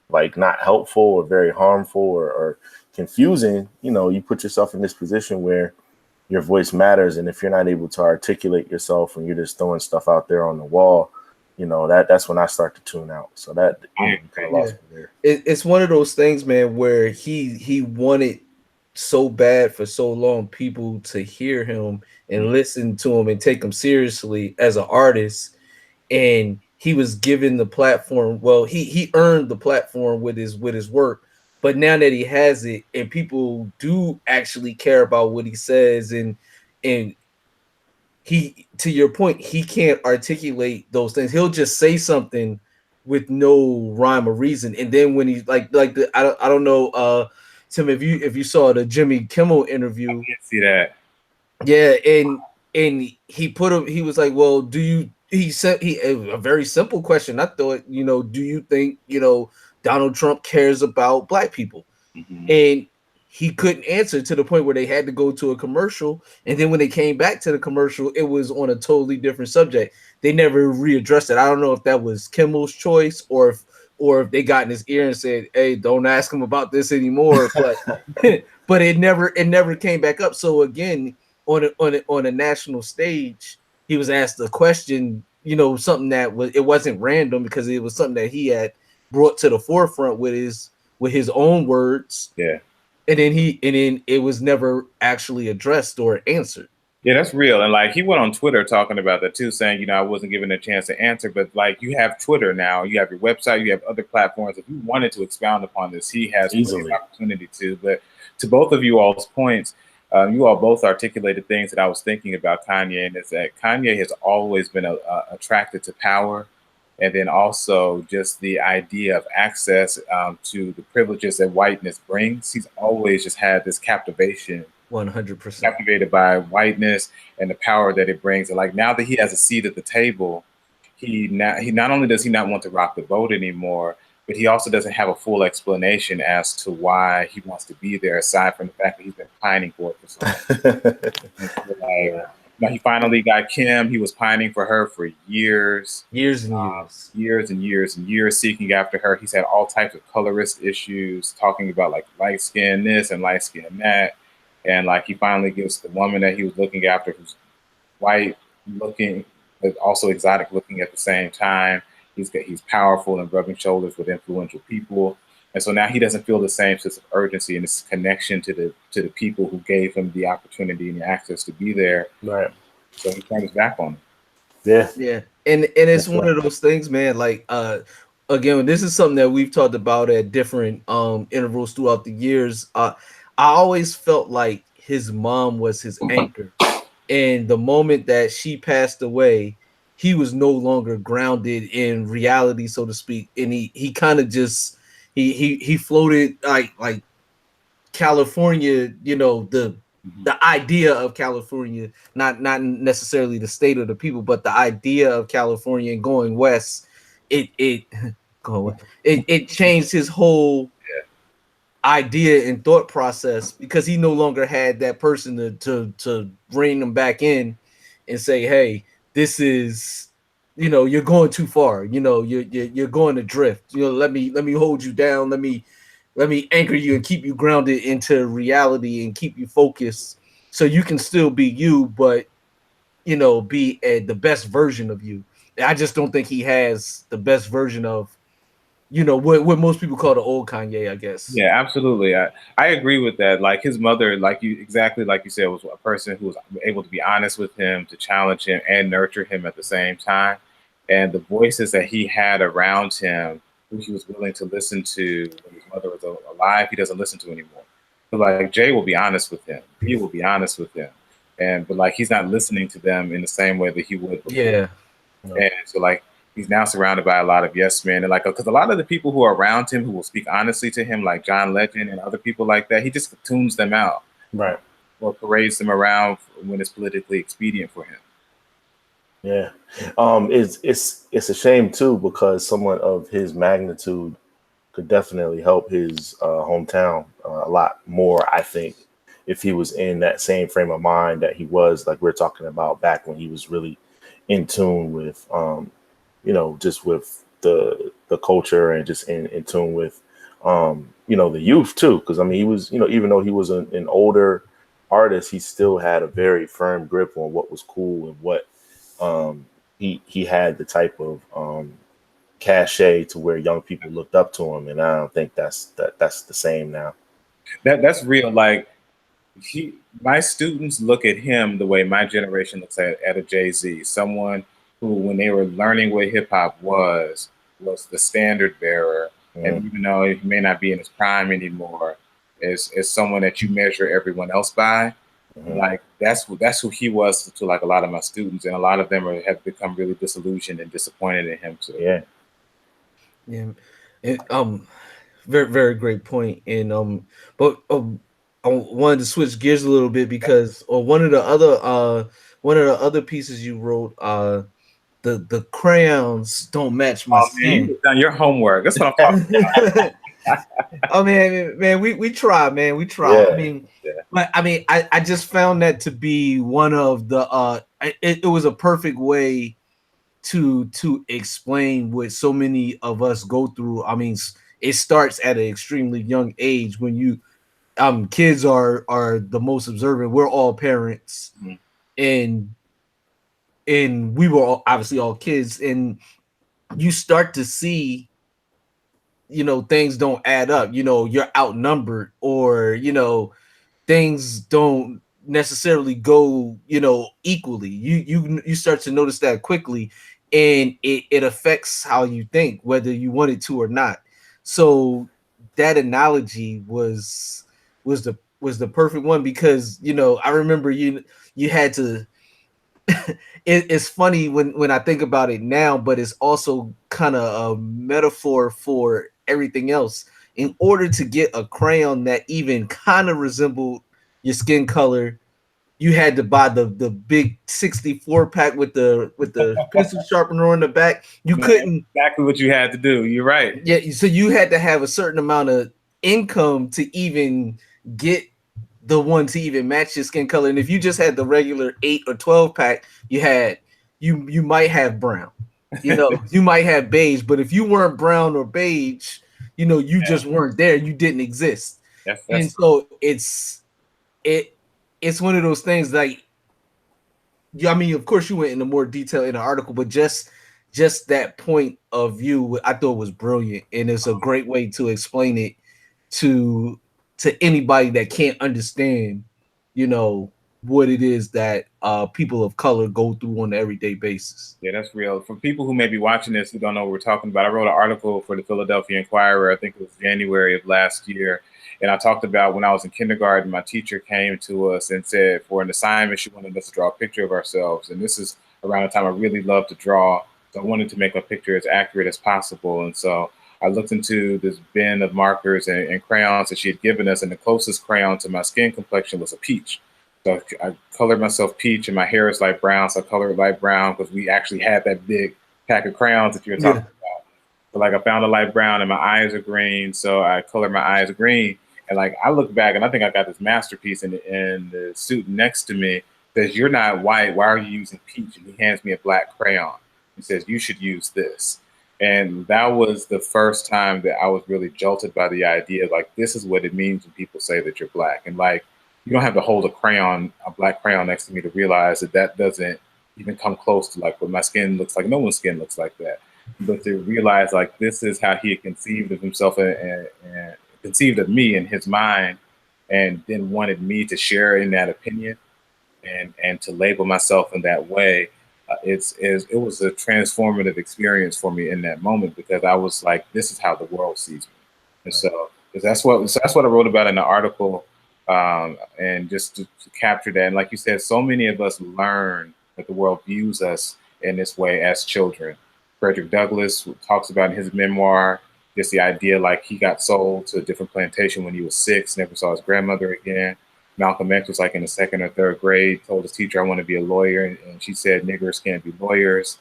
like not helpful or very harmful or confusing, you put yourself in this position where your voice matters. And if you're not able to articulate yourself and you're just throwing stuff out there on the wall, that's when I start to tune out. So that kind of lost me there. It's one of those things, man, where he wanted so bad for so long people to hear him and listen to him and take him seriously as an artist. And he was given the platform. Well, he earned the platform with his work. But now that he has it and people do actually care about what he says and he, to your point, he can't articulate those things. He'll just say something with no rhyme or reason. And then when he's I don't know, Tim, if you saw the Jimmy Kimmel interview. I didn't see that. Yeah, and he was like, well, he said a very simple question. I thought, do you think, Donald Trump cares about black people? Mm-hmm. And he couldn't answer, to the point where they had to go to a commercial. And then when they came back to the commercial, it was on a totally different subject. They never readdressed it. I don't know if that was Kimmel's choice or if they got in his ear and said, hey, don't ask him about this anymore. But but it never came back up. So again, on a national stage, he was asked a question something that it wasn't random, because it was something that he had brought to the forefront with his own words. Yeah. And then it was never actually addressed or answered. Yeah, that's real. And like he went on Twitter talking about that too, saying, I wasn't given a chance to answer. But like you have Twitter now, you have your website, you have other platforms. If you wanted to expound upon this, he has easily opportunity to. But to both of you all's points, you all both articulated things that I was thinking about Kanye, and it's that Kanye has always been attracted to power, and then also just the idea of access to the privileges that whiteness brings. He's always just had this captivation. 100% captivated by whiteness and the power that it brings. And like now that he has a seat at the table, he not only does he not want to rock the boat anymore, but he also doesn't have a full explanation as to why he wants to be there, aside from the fact that he's been pining for it for so long. Now he finally got Kim. He was pining for her for years and years, seeking after her. He's had all types of colorist issues, talking about like light skin this and light skin that. And like he finally gets the woman that he was looking after, who's white looking, but also exotic looking at the same time. He's powerful and rubbing shoulders with influential people. And so now he doesn't feel the same sense of urgency and this connection to the people who gave him the opportunity and the access to be there. Right. So he turns back on them. Yeah. Yeah. And it's one of those things, man, like again, this is something that we've talked about at different intervals throughout the years. I always felt like his mom was his anchor, and the moment that she passed away, he was no longer grounded in reality, so to speak, and he kind of just he floated like California, the idea of California, not necessarily the state of the people, but the idea of California and going west. It changed his whole idea and thought process, because he no longer had that person to bring him back in and say, hey, this is, you're going too far, you're going to drift, let me hold you down, let me anchor you and keep you grounded into reality and keep you focused so you can still be you, but be the best version of you. I just don't think he has the best version of what most people call the old Kanye, I guess. Yeah, absolutely. I agree with that. Like his mother, exactly like you said, was a person who was able to be honest with him, to challenge him and nurture him at the same time. And the voices that he had around him, who he was willing to listen to when his mother was alive, he doesn't listen to anymore. So like Jay will be honest with him. He will be honest with him. But like he's not listening to them in the same way that he would before. Yeah. And so like he's now surrounded by a lot of yes men, and like because a lot of the people who are around him who will speak honestly to him, like John Legend and other people like that, he just tunes them out, right, or parades them around when it's politically expedient for him. Yeah, it's a shame too, because someone of his magnitude could definitely help his hometown a lot more, I think, if he was in that same frame of mind that he was, like we're talking about, back when he was really in tune with just with the culture, and just in tune with the youth too. Because I mean, he was, even though he was an older artist, he still had a very firm grip on what was cool and what he had the type of cachet to where young people looked up to him. And I don't think that's the same now. That's real. Like my students look at him the way my generation looks at a Jay-Z, someone who, when they were learning what hip hop was the standard bearer. And even though he may not be in his prime anymore, is someone that you measure everyone else by. Like that's who he was to like a lot of my students, and a lot of them have become really disillusioned and disappointed in him too. Yeah. And, very, very great point. And but I wanted to switch gears a little bit, because one of the other pieces you wrote, the crayons don't match my skin. You've done your homework. That's what I'm talking about. Oh man, we try, man. We try. Yeah. I just found that to be one of the it was a perfect way to explain what so many of us go through. I mean, it starts at an extremely young age when you kids are the most observant. We're all parents, and and we were obviously all kids, and you start to see, things don't add up. You're outnumbered, or things don't necessarily go, equally. You start to notice that quickly, and it affects how you think, whether you want it to or not. So that analogy was the perfect one, because I remember you had to it's funny when I think about it now, but it's also kind of a metaphor for everything else. In order to get a crayon that even kind of resembled your skin color, you had to buy the big 64 pack with the pencil sharpener on the back. You couldn't exactly what you had to do. You're right. Yeah, so you had to have a certain amount of income to even get the one to even match your skin color. And if you just had the regular 8 or 12 pack, you might have brown. You might have beige, but if you weren't brown or beige, you just weren't there. You didn't exist. And so it's one of those things, like, I mean, of course you went into more detail in the article, but just that point of view, I thought was brilliant, and it's a great way to explain it to anybody that can't understand, what it is that people of color go through on an everyday basis. Yeah, that's real. For people who may be watching this who don't know what we're talking about, I wrote an article for the Philadelphia Inquirer. I think it was January of last year. And I talked about when I was in kindergarten, my teacher came to us and said for an assignment, she wanted us to draw a picture of ourselves. And this is around the time I really loved to draw. So I wanted to make a picture as accurate as possible. And so I looked into this bin of markers and crayons that she had given us. And the closest crayon to my skin complexion was a peach. So I colored myself peach, and my hair is light brown. So I colored light brown because we actually had that big pack of crayons that you were talking about. So like I found a light brown, and my eyes are green. So I colored my eyes green. And like I look back, and I think I got this masterpiece, and the student next to me says, "You're not white. Why are you using peach?" And he hands me a black crayon. He says, "You should use this." And that was the first time that I was really jolted by the idea, like, this is what it means when people say that you're black. And like, you don't have to hold a black crayon next to me to realize that doesn't even come close to like what my skin looks like. No one's skin looks like that. But to realize like this is how he had conceived of himself and conceived of me in his mind, and then wanted me to share in that opinion and to label myself in that way. It was a transformative experience for me in that moment, because I was like, this is how the world sees me. And so that's what I wrote about in the article. And just to capture that. And like you said, so many of us learn that the world views us in this way as children. Frederick Douglass talks about in his memoir, just the idea like he got sold to a different plantation when he was 6, never saw his grandmother again. Malcolm X was like in the 2nd or 3rd grade, told his teacher, "I want to be a lawyer." And she said, "Niggers can't be lawyers."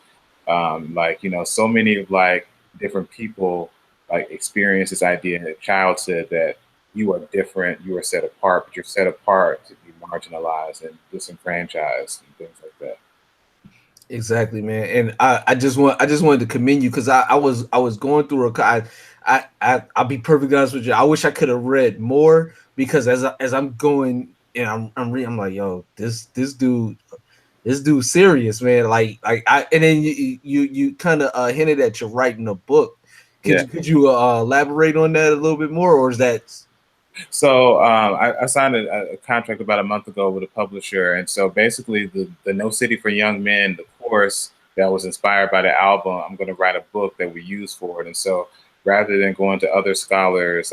So many of like different people like experience this idea in their childhood that you are different, you are set apart, but you're set apart to be marginalized and disenfranchised and things like that. Exactly, man. And I just wanted to commend you, because I was going through I'll be perfectly honest with you. I wish I could have read more, because as I'm going and I'm reading, I'm like, yo, this dude's serious, man. And then you kind of hinted at you're writing a book. Could you elaborate on that a little bit more, or is that? So I signed a contract about a month ago with a publisher. And so basically the No City for Young Men, the course that was inspired by the album, I'm going to write a book that we use for it. And so rather than going to other scholars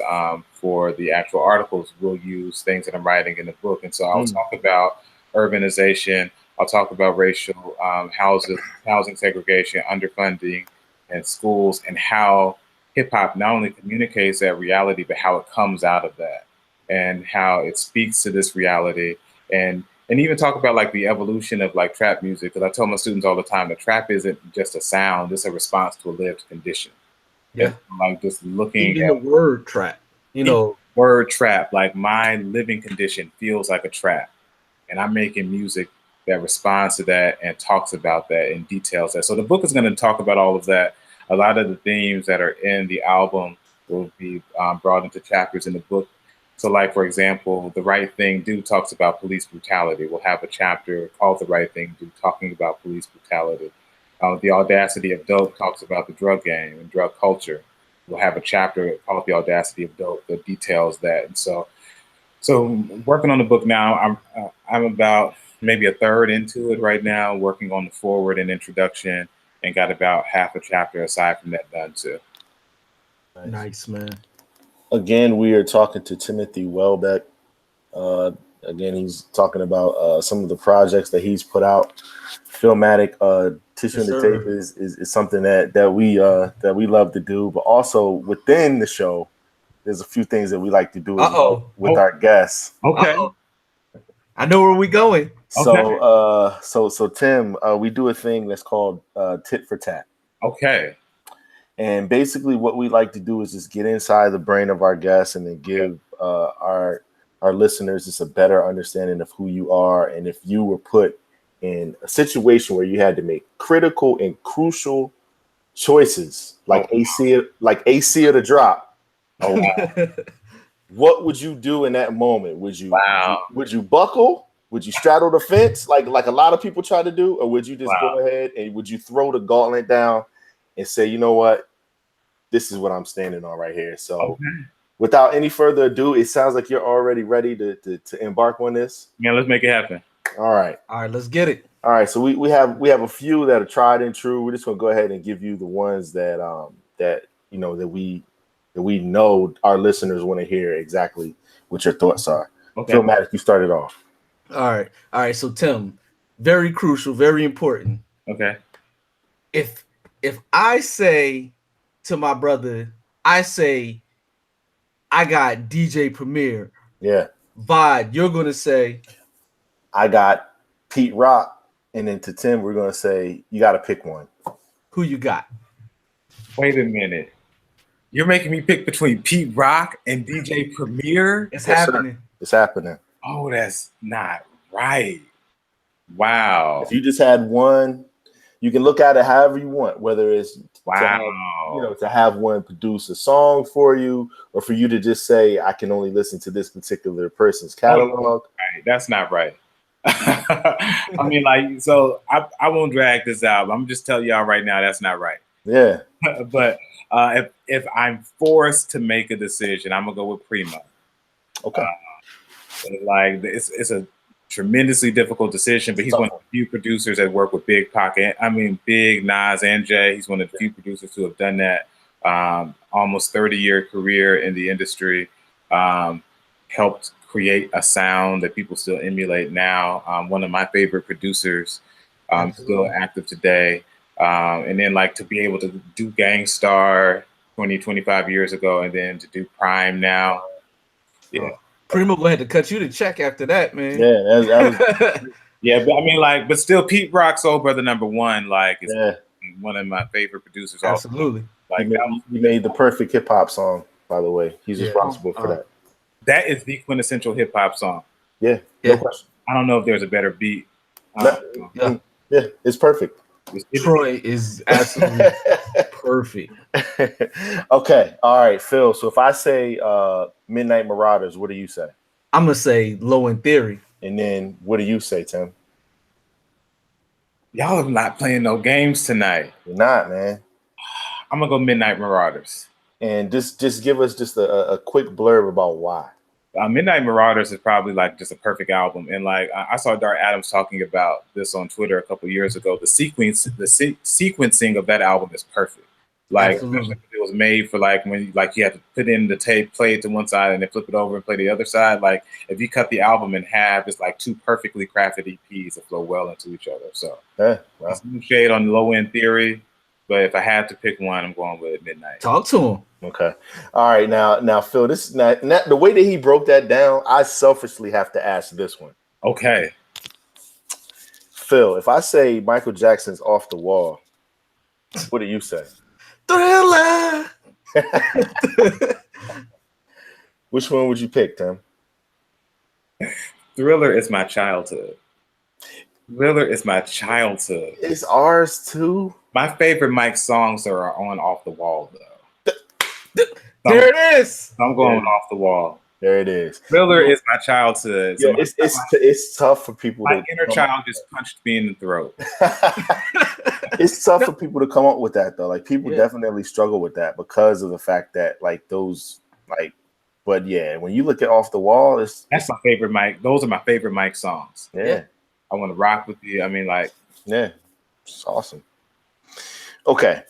for the actual articles, we'll use things that I'm writing in the book. And so I'll talk about urbanization. I'll talk about racial housing segregation, underfunding, and schools, and how hip hop not only communicates that reality, but how it comes out of that, and how it speaks to this reality, and even talk about like the evolution of like trap music. Because I tell my students all the time that trap isn't just a sound; it's a response to a lived condition. Yeah, and like just looking even at the word trap, word trap, like my living condition feels like a trap, and I'm making music that responds to that and talks about that and details that. So the book is going to talk about all of that. A lot of the themes that are in the album will be brought into chapters in the book. So like, for example, The Right Thing Do talks about police brutality. We'll have a chapter called The Right Thing Do talking about police brutality. The Audacity of Dope talks about the drug game and drug culture. We'll have a chapter called The Audacity of Dope that details that. And so working on the book now, I'm about maybe a third into it right now, working on the forward and introduction, and got about half a chapter aside from that done too. Nice, man. Again, we are talking to Timothy Welbeck. Again, he's talking about some of the projects that he's put out. Filmatic Tissue in the Tape is something that we love to do, but also within the show, there's a few things that we like to do as well with our guests. Okay. I know where we're going. So so Tim, we do a thing that's called tit for tat. Okay. And basically what we like to do is just get inside the brain of our guests and then give our listeners just a better understanding of who you are. And if you were put in a situation where you had to make critical and crucial choices, like AC or the drop, what would you do in that moment? Would you buckle? Would you straddle the fence like a lot of people try to do? Or would you just go ahead and would you throw the gauntlet down and say, you know what, this is what I'm standing on right here. So without any further ado, it sounds like you're already ready to embark on this. Yeah, let's make it happen. All right, let's get it. All right, so we have a few that are tried and true. We're just gonna go ahead and give you the ones that we know our listeners want to hear exactly what your thoughts are. Okay. Filmatic, you started off. All right. So Tim, very crucial, very important. Okay. If I say to my brother, I got DJ Premier. Yeah. Vod, you're gonna say, I got Pete Rock, and then to Tim, we're gonna say you got to pick one. Who you got? Wait a minute. You're making me pick between Pete Rock and DJ Premier? It's happening. Sir. It's happening. Oh, that's not right. Wow. If you just had one, you can look at it however you want, whether it's to have one produce a song for you, or for you to just say, I can only listen to this particular person's catalog. Right. That's not right. I mean, I won't drag this out. I'm just telling y'all right now, that's not right. Yeah. But if I'm forced to make a decision, I'm gonna go with Primo. Okay. It's a tremendously difficult decision, but he's one of the few producers that work with Big Nas and Jay. He's one of the few producers who have done that. Almost 30-year career in the industry. Helped create a sound that people still emulate now. One of my favorite producers, still active today. And then to be able to do Gangstar 25 years ago, and then to do Prime now. Yeah. Primo had to cut you the check after that, man. Yeah, that was yeah, but I mean, but still, Pete Rock, Soul Brother #1, is one of my favorite producers. Absolutely. He made the perfect hip hop song, by the way. He's responsible for that. That is the quintessential hip hop song. Yeah, no question. I don't know if there's a better beat. Yeah, it's perfect. Troy is absolutely perfect. Okay, all right, Phil. So if I say Midnight Marauders, what do you say? I'm gonna say Low End Theory. And then what do you say, Tim? Y'all are not playing no games tonight. You're not, man. I'm gonna go Midnight Marauders. And just give us just a quick blurb about why. Midnight Marauders is probably just a perfect album, and I saw Dart Adams talking about this on Twitter a couple years ago. The sequencing of that album is perfect. It was made for when you had to put in the tape, play it to one side, and then flip it over and play the other side. If you cut the album in half, it's two perfectly crafted EPs that flow well into each other. So it's no shade on Low End Theory, but if I had to pick one, I'm going with Midnight. Talk to him. Okay. All right. Now, Phil, this is not the way that he broke that down. I selfishly have to ask this one. Okay. Phil, if I say Michael Jackson's Off the Wall, what do you say? Thriller. Which one would you pick, Tim? Thriller is my childhood. It's ours too. My favorite Mike songs are on Off the Wall, though. There it is. I'm going Off the Wall. There it is. Thriller is my childhood. Yeah, So it's tough for people. my inner child just punched me in the throat. It's tough for people to come up with that though. Like people Yeah. definitely struggle with that because of the fact that like those like. But yeah, when you look at Off the Wall, That's my favorite Mike. Those are my favorite Mike songs. Yeah. I want to rock with you. I mean, like, yeah, it's awesome. Okay.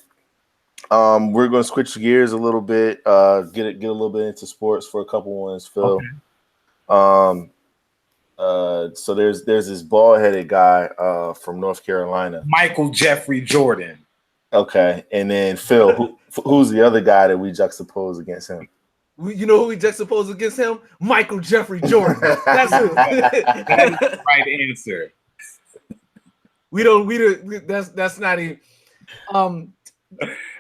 We're gonna switch gears a little bit, get a little bit into sports for a couple ones, Phil. Okay. So there's this bald-headed guy from North Carolina, Michael Jeffrey Jordan. Okay, and then Phil, who's the other guy that we juxtapose against him? You know who we juxtapose against him? Michael Jeffrey Jordan. That's who. That is the right answer. We don't. That's not even.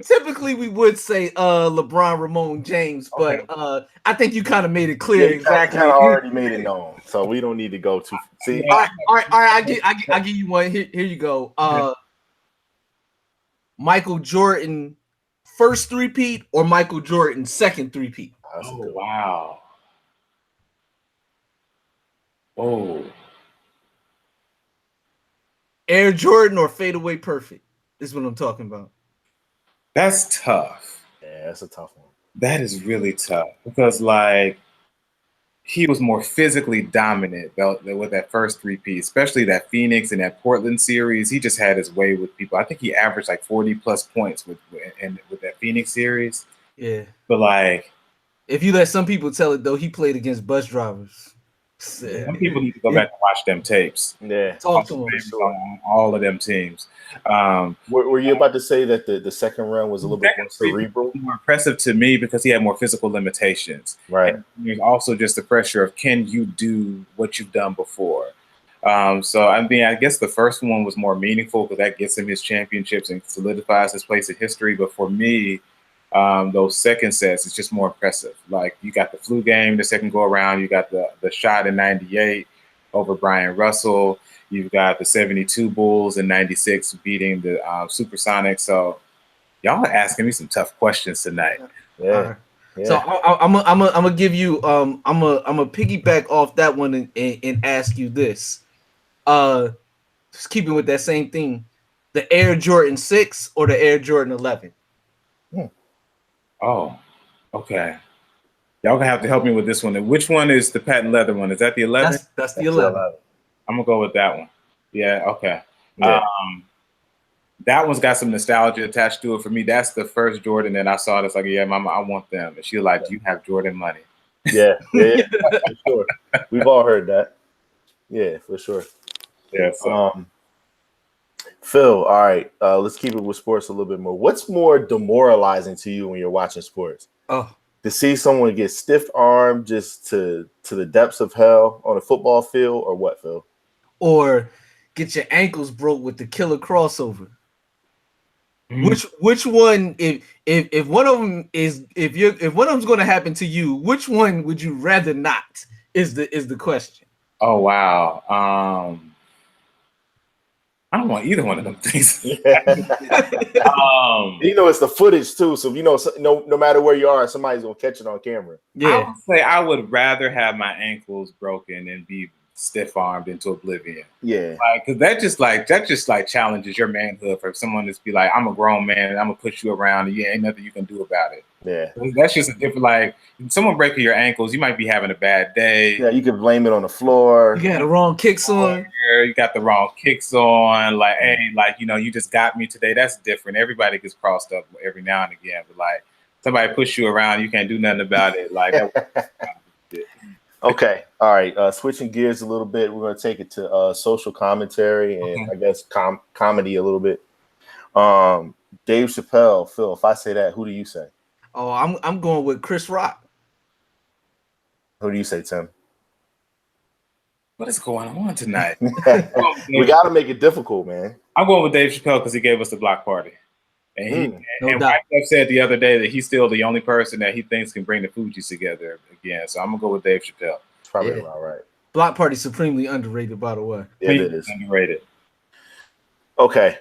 Typically, we would say LeBron, Ramon, James, but I think you kind of made it clear. Yeah, exactly. Kind of already made it known, so we don't need to go too. See, all right. I give you one. Here you go. Michael Jordan first three-peat or Michael Jordan second three-peat? Oh wow! Oh, Air Jordan or Fadeaway Perfect is what I'm talking about. That's tough. Yeah, that's a tough one. That is really tough because, like, he was more physically dominant with that first three-peat, especially that Phoenix and that Portland series. He just had his way with people. I think he averaged like 40+ points with that Phoenix series. Yeah, but like, if you let some people tell it though, he played against bus drivers. Some people need to go back and watch them tapes. Yeah, talk to them on all of them teams. Were you about to say that the second round was a little bit more cerebral? More impressive to me because he had more physical limitations. Right. And there's also just the pressure of, can you do what you've done before? So I mean, I guess the first one was more meaningful because that gets him his championships and solidifies his place in history. But for me, those second sets, it's just more impressive. Like, you got the flu game, the second go around, you got the shot in '98 over Brian Russell, you've got the '72 Bulls in '96 beating the Supersonics. So y'all are asking me some tough questions tonight. Yeah. So I'm gonna give you I'm gonna piggyback off that one and ask you this. Just keeping with that same thing, the Air Jordan 6 or the Air Jordan 11? Oh, okay. Y'all gonna have to help me with this one. Which one is the patent leather one? Is that the 11? That's the 11. I'm gonna go with that one. Yeah, okay. Yeah. That one's got some nostalgia attached to it for me. That's the first Jordan that I saw that's like, yeah, mama, I want them. And she's like, do you have Jordan money? Yeah, for sure. We've all heard that. Yeah, for sure. Yeah. So. Phil, all right, let's keep it with sports a little bit more. What's more demoralizing to you when you're watching sports? Oh, to see someone get stiff-armed just to the depths of hell on a football field, or what, Phil? Or get your ankles broke with the killer crossover. Mm-hmm. Which one? If one of them is if one of them's going to happen to you, which one would you rather not? Is the question. Oh wow. I don't want either one of them things. You know, it's the footage too. So no matter where you are, somebody's gonna catch it on camera. Yeah, I would say I would rather have my ankles broken and be stiff-armed into oblivion. Yeah, because that just challenges your manhood for someone to be like, I'm a grown man and I'm gonna push you around and you ain't nothing you can do about it. Yeah, that's just a different, like, someone breaking your ankles, you might be having a bad day. Yeah, you can blame it on the floor. You got the wrong kicks on. You got the wrong kicks on. Like, hey, like, you just got me today. That's different. Everybody gets crossed up every now and again, but like, somebody push you around, you can't do nothing about it. Like, okay, all right. Switching gears a little bit, we're gonna take it to social commentary and I guess comedy a little bit. Dave Chappelle, Phil. If I say that, who do you say? Oh, I'm going with Chris Rock. Who do you say, Tim? What is going on tonight? We got to make it difficult, man. I'm going with Dave Chappelle because he gave us the block party. And Mike said the other day that he's still the only person that he thinks can bring the Fugees together again. So I'm going to go with Dave Chappelle. It's probably about right. Block party supremely underrated, by the way. Yeah, it is. Underrated. Okay.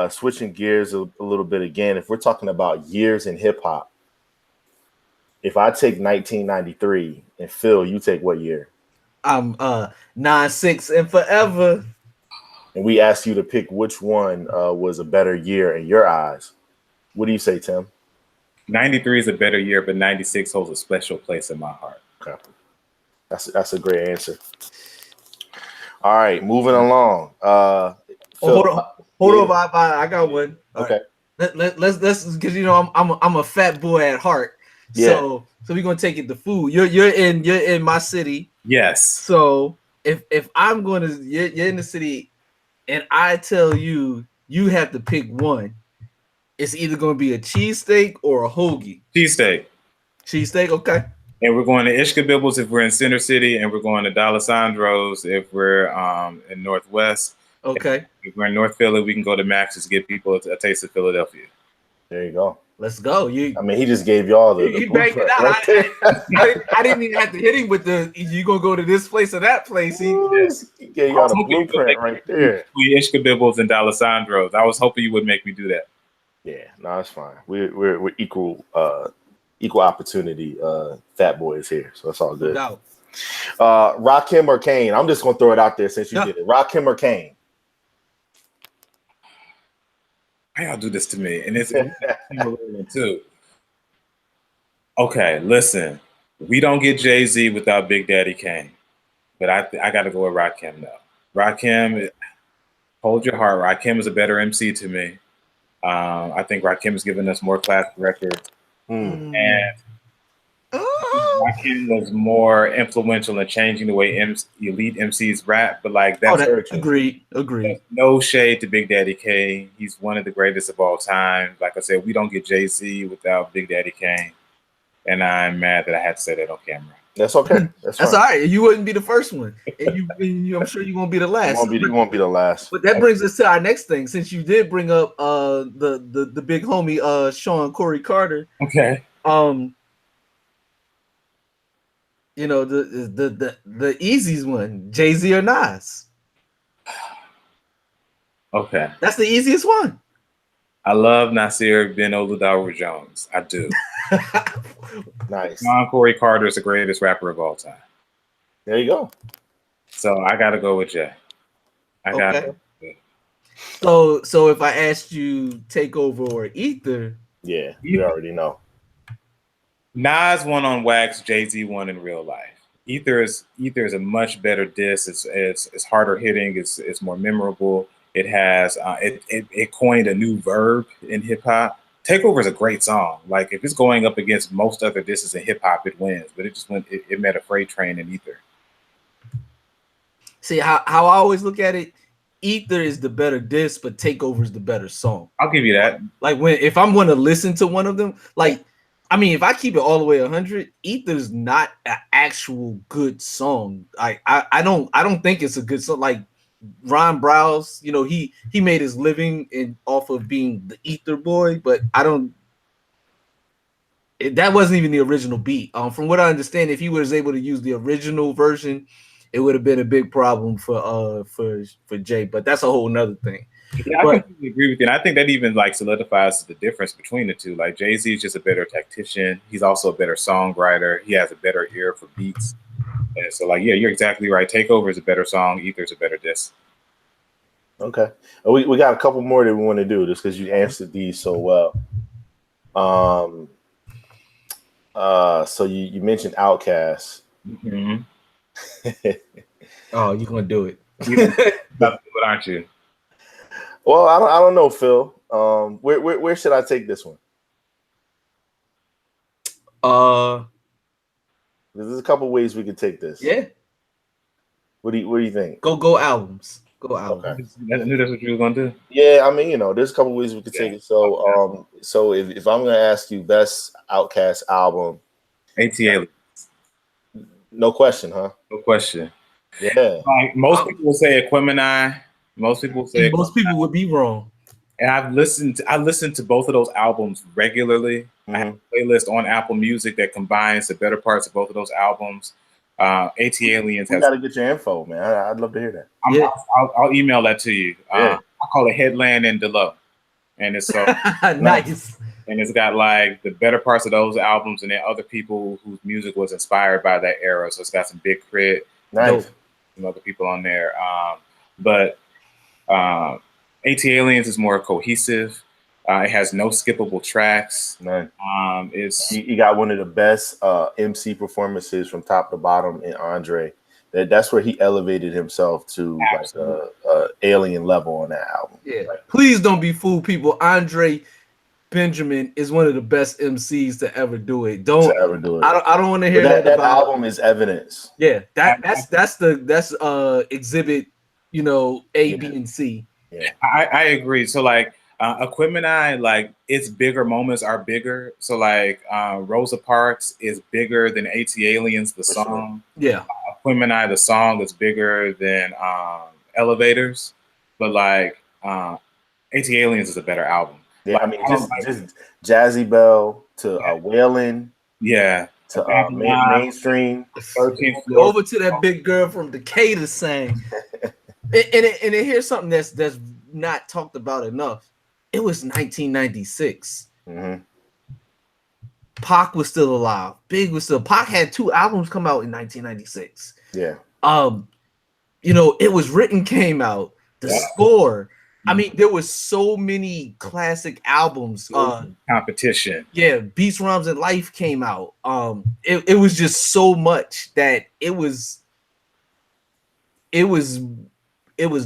Switching gears a little bit again. If we're talking about years in hip hop, If I take 1993 and Phil, you take what year? I'm 9-6 and forever. And we asked you to pick which one was a better year in your eyes. What do you say, Tim? 93 is a better year, but 96 holds a special place in my heart. Okay. That's a great answer. All right, moving along. Phil, Hold on, I got one. Okay. Let's because I'm a fat boy at heart. Yeah. So we're gonna take it to food. You're in my city. Yes. So if I'm going to you're in the city, and I tell you have to pick one, it's either going to be a cheesesteak or a hoagie. Cheesesteak. Cheesesteak, okay. And we're going to Ishkabibbles if we're in Center City, and we're going to D'Alessandro's if we're in Northwest. Okay. If we're in North Philly, we can go to Max's to give people a taste of Philadelphia. There you go. Let's go. I mean, he just gave y'all the he banged it out. Right, I didn't even have to hit him with you gonna go to this place or that place. He gave y'all the blueprint right there. We Ishkabibbles and D'Alessandro's. I was hoping you would make me do that. Yeah, no, it's fine. We're equal opportunity fat boys here, so it's all good. No. Rakim or Kane? I'm just gonna throw it out there since you did it. Rakim or Kane? How y'all do this to me? And it's too. Okay, listen. We don't get Jay-Z without Big Daddy Kane, but I got to go with Rakim though. Rakim, hold your heart. Rakim is a better MC to me. I think Rakim has given us more classic records, and Rakim was more influential in changing the way elite MCs rap. But like that's agreed. No shade to Big Daddy Kane. He's one of the greatest of all time. Like I said, we don't get Jay-Z without Big Daddy Kane, and I'm mad that I had to say that on camera. That's okay. That's all right. You wouldn't be the first one, and I'm sure you won't be the last. You won't be the last. But that brings us to our next thing. Since you did bring up the big homie Sean Corey Carter. Okay. The easiest one, Jay-Z or Nas. Okay. That's the easiest one. I love Nasir bin Oludawar Jones. I do. Nice. Sean Corey Carter is the greatest rapper of all time. There you go. So I got to go with Jay. So if I asked you Takeover or Ether, yeah, you already know. Nas won on wax, Jay-Z won in real life. Ether is a much better diss. It's harder hitting. It's more memorable. It has it coined a new verb in hip hop. Takeover is a great song. Like if it's going up against most other disses in hip hop, it wins. But it just went. It met a freight train in Ether. See how I always look at it. Ether is the better diss, but Takeover is the better song. I'll give you that. Like if I'm going to listen to one of them, like. I mean, if I keep it all the way 100, Ether's not an actual good song. I don't think it's a good song. Like Ron Browse, he made his living off of being the Ether boy, but that wasn't even the original beat. From what I understand, if he was able to use the original version, it would have been a big problem for Jay. But that's a whole nother thing. Yeah, I completely agree with you. And I think that even like solidifies the difference between the two. Like Jay-Z is just a better tactician. He's also a better songwriter. He has a better ear for beats. And so like, yeah, you're exactly right. Takeover is a better song. Ether's a better diss. Okay. We got a couple more that we want to do just because you answered these so well. So you mentioned Outkast. Mm-hmm. Oh, you're gonna do it. Aren't you? Well, I don't know, Phil. Where should I take this one? There's a couple ways we could take this. Yeah. What do you think? Go albums. Go albums. Okay. I knew that's what you were gonna do. Yeah, I mean, there's a couple ways we could take it. So so if I'm gonna ask you best Outkast album, ATA. No question, huh? No question. Yeah. Like most people will say Equimini. Most people would be wrong. And I listened to both of those albums regularly. Mm-hmm. I have a playlist on Apple Music that combines the better parts of both of those albums. AT-Aliens has. You gotta get your info, man. I'd love to hear that. I'll email that to you. I call it Headland and Delow, and it's so nice. And it's got like the better parts of those albums, and then other people whose music was inspired by that era. So it's got some Big Crit, Nice. some other people on there. But AT Aliens is more cohesive. It has no skippable tracks. None. It's You got one of the best MC performances from top to bottom in Andre. That's where he elevated himself to Absolutely. like a alien level on that album. Yeah. Like, Please don't be fooled, people. Andre Benjamin is one of the best MCs to ever do it. to ever do it. I don't want to hear But that about, album is evidence. Yeah, that's exhibit, A, B, and C. Yeah. I agree. So like Equipment, like its bigger moments are bigger. So like Rosa Parks is bigger than AT Aliens, the song. Yeah. Equipment, the song is bigger than Elevators, but like AT Aliens is a better album. Yeah, Like, I mean, just Jazzy Bell to Wailing. Yeah. To mainstream. 13th Floor. Over to that big girl from Decatur saying, and here's something that's not talked about enough. It was 1996. Mm-hmm. Pac was still alive. Big was still. Pac had 2 albums come out in 1996. Yeah. It Was Written came out. The score. I mean, there was so many classic albums. Competition. Yeah, Beats, Rhymes, and Life came out. It was just so much that it was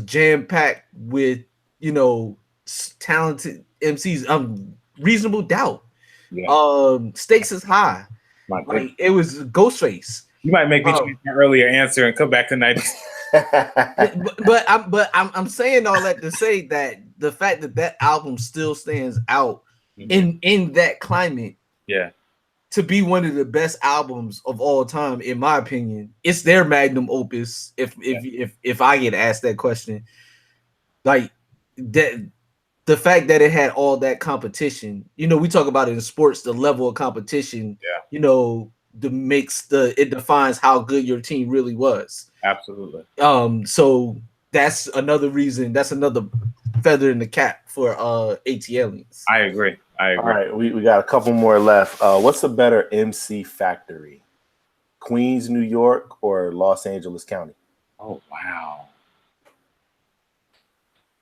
jam-packed with, talented MCs. Reasonable Doubt. Yeah. Stakes is High. Like, it was Ghostface. You might make me change my earlier answer and come back to 90. but I'm saying all that to say that the fact that album still stands out in that climate, to be one of the best albums of all time, in my opinion, it's their magnum opus. If I get asked that question, like that, the fact that it had all that competition, we talk about it in sports, the level of competition, it defines how good your team really was. Absolutely. So that's another reason. That's another feather in the cap for AT Aliens. I agree. All right, we got a couple more left. What's a better MC factory? Queens, New York, or Los Angeles County? Oh wow.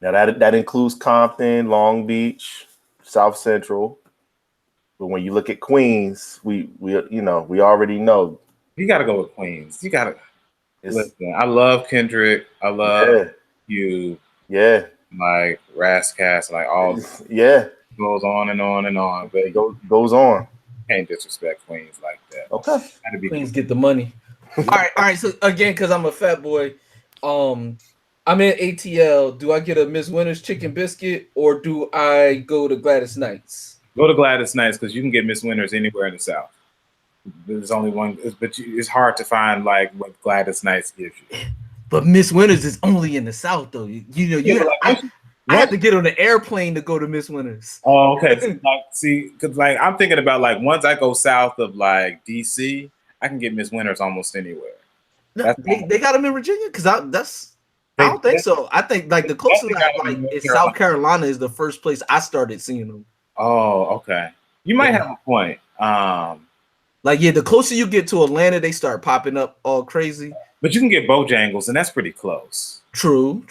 Now that includes Compton, Long Beach, South Central. But when you look at Queens, we already know. You got to go with Queens. You got to. Listen, I love Kendrick. I love you. Yeah. Like Rascast, like all. Yeah. Goes on and on and on, but it goes on. Can't disrespect Queens like that. Okay. Queens get the money. all right. So again, because I'm a fat boy, I'm in ATL. Do I get a Miss Winters chicken biscuit or do I go to Gladys Knights? Go to Gladys Knights because you can get Miss Winters anywhere in the South. There's only one, but it's hard to find like what Gladys Knights gives you. But Miss Winters is only in the South, though. I had to get on an airplane to go to Miss Winters. Oh, okay. So, because I'm thinking about like once I go south of like DC, I can get Miss Winters almost anywhere. No, they got them in Virginia because I don't think so. I think like the closest is South Carolina is the first place I started seeing them. Oh, okay. You might have a point. The closer you get to Atlanta, they start popping up all crazy. But you can get Bojangles, and that's pretty close. True.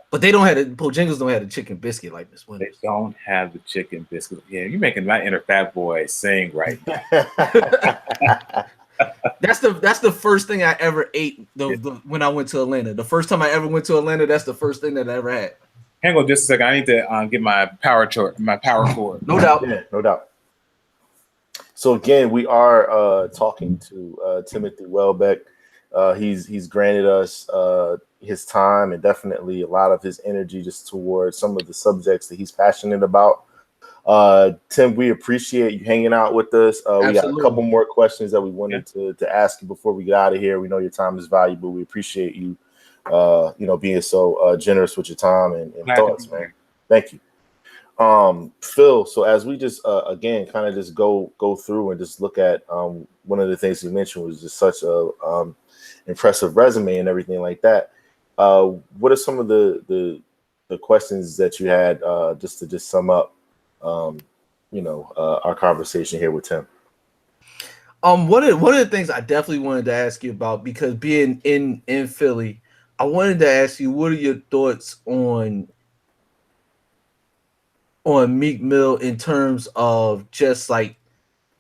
But they don't have Bojangles don't have the chicken biscuit like Miss Winters. They don't have the chicken biscuit. Yeah, you're making my inner fat boy sing right now. That's the first thing I ever ate when I went to Atlanta. The first time I ever went to Atlanta, that's the first thing that I ever had. Hang on just a second. I need to get my power cord. No doubt. Yeah, no doubt. So again, we are talking to Timothy Welbeck. He's granted us his time and definitely a lot of his energy just towards some of the subjects that he's passionate about. Tim, we appreciate you hanging out with us. We got a couple more questions that we wanted to ask you before we get out of here. We know your time is valuable. We appreciate you, being so generous with your time and thoughts, man. Thank you. Phil, so as we just again kind of just go through and just look at one of the things you mentioned was just such a impressive resume and everything like that. What are some of the questions that you had just to sum up our conversation here with Tim. One of the things I definitely wanted to ask you about, because being in Philly, I wanted to ask you, what are your thoughts on Meek Mill in terms of just like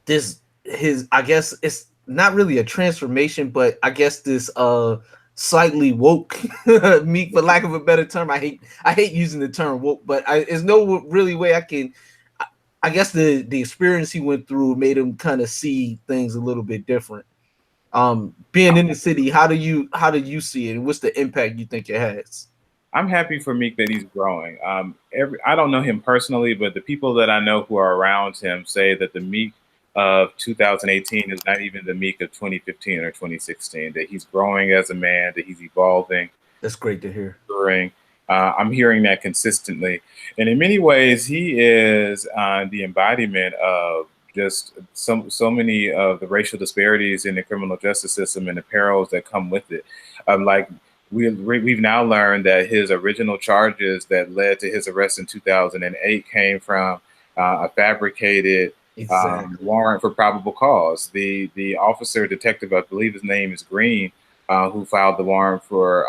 I guess it's not really a transformation, but I guess this slightly woke Meek, for lack of a better term. I hate using the term woke, but there's no really way I can. I guess the experience he went through made him kind of see things a little bit different. Being in the city, how do you see it, and what's the impact you think it has? I'm happy for Meek that he's growing. I don't know him personally, but the people that I know who are around him say that the Meek of 2018 is not even the Meek of 2015 or 2016. That he's growing as a man, that he's evolving. That's great to hear. I'm hearing that consistently, and in many ways, he is the embodiment of just so many of the racial disparities in the criminal justice system and the perils that come with it. Like we've now learned that his original charges that led to his arrest in 2008 came from a fabricated warrant for probable cause. The officer detective, I believe his name is Green, who filed the warrant for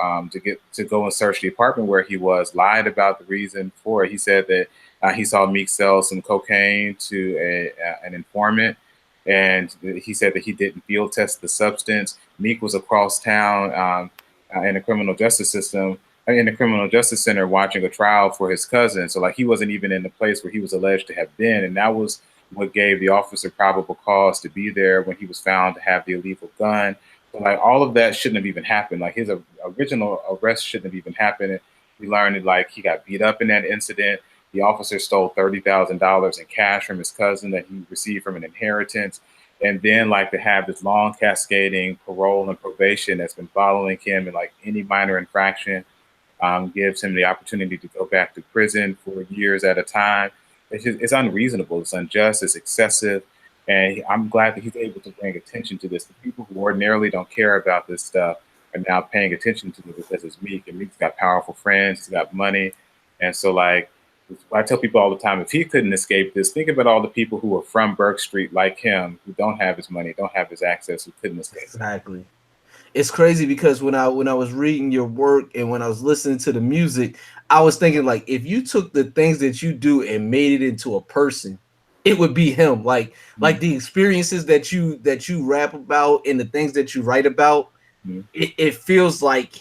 to go and search the apartment where he was, lied about the reason for it. He said that he saw Meek sell some cocaine to an informant, and he said that he didn't field test the substance. Meek was across town in the criminal justice system, in the criminal justice center, watching a trial for his cousin. So like he wasn't even in the place where he was alleged to have been, and that was what gave the officer probable cause to be there when he was found to have the illegal gun. So like all of that shouldn't have even happened. Like his original arrest shouldn't have even happened. We learned that like he got beat up in that incident. The officer stole $30,000 in cash from his cousin that he received from an inheritance. And then like to have this long cascading parole and probation that's been following him, and like any minor infraction gives him the opportunity to go back to prison for years at a time. It's unreasonable. It's unjust. It's excessive. And I'm glad that he's able to bring attention to this. The people who ordinarily don't care about this stuff are now paying attention to it because it's Meek, and Meek's got powerful friends, he's got money. And so like, I tell people all the time, if he couldn't escape this, think about all the people who are from Burke Street like him, who don't have his money, don't have his access, who couldn't escape. Exactly. It's crazy because when I was reading your work and when I was listening to the music, I was thinking like, if you took the things that you do and made it into a person, it would be him. Like the experiences that you rap about and the things that you write about, it feels like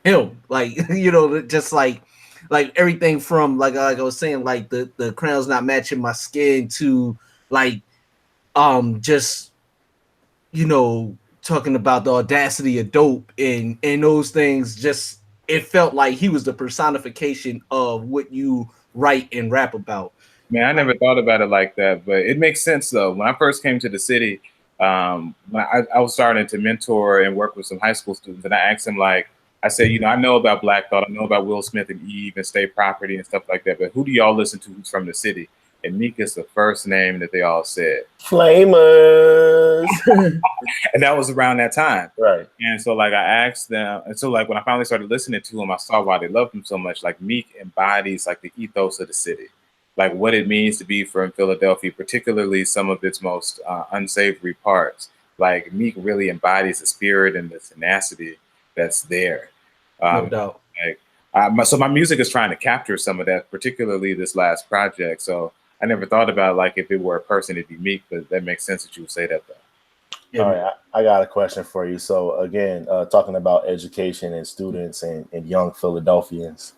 him. Like, just like everything from like I was saying, like the crown's not matching my skin to like just talking about the audacity of dope and those things. Just it felt like he was the personification of what you write and rap about. Man, I never thought about it like that, but it makes sense though. When I first came to the city, when I was starting to mentor and work with some high school students, and I asked them, like, I said, I know about Black Thought, I know about Will Smith and Eve and State Property and stuff like that, but who do y'all listen to who's from the city? And Meek is the first name that they all said. Flamers. And that was around that time. Right. And so like I asked them, and so like when I finally started listening to him, I saw why they loved him so much. Like Meek embodies like the ethos of the city, like what it means to be from Philadelphia, particularly some of its most unsavory parts. Like Meek really embodies the spirit and the tenacity that's there. No doubt. So my music is trying to capture some of that, particularly this last project. So I never thought about like if it were a person, it'd be Meek, but that makes sense that you would say that though. Yeah, all right, I got a question for you. So again, talking about education and students and young Philadelphians,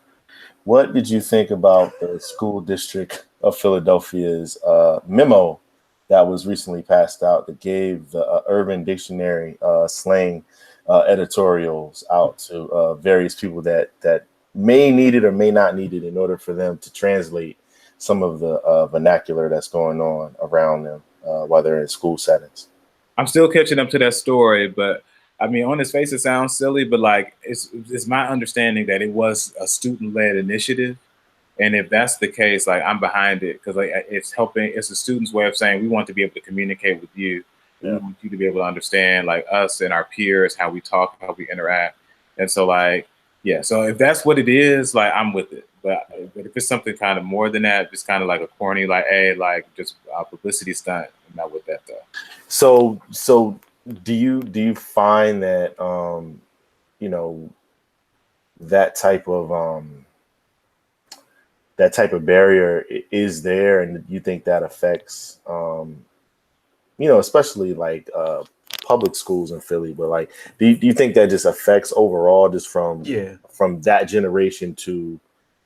what did you think about the school district of Philadelphia's memo that was recently passed out that gave the Urban Dictionary slang editorials out to various people that may need it or may not need it in order for them to translate some of the vernacular that's going on around them while they're in school settings? I'm still catching up to that story, but I mean, on its face, it sounds silly, but like it's my understanding that it was a student-led initiative. And if that's the case, like I'm behind it because like it's helping. It's a student's way of saying we want to be able to communicate with you. Yeah. We want you to be able to understand like us and our peers, how we talk, how we interact. And so like, yeah, so if that's what it is, like I'm with it. But if it's something kind of more than that, just kind of like a corny, like, hey, like just a publicity stunt, I'm not with that though. So do you find that you know that type of barrier is there, and you think that affects especially like public schools in Philly, but like do you think that just affects overall just from that generation to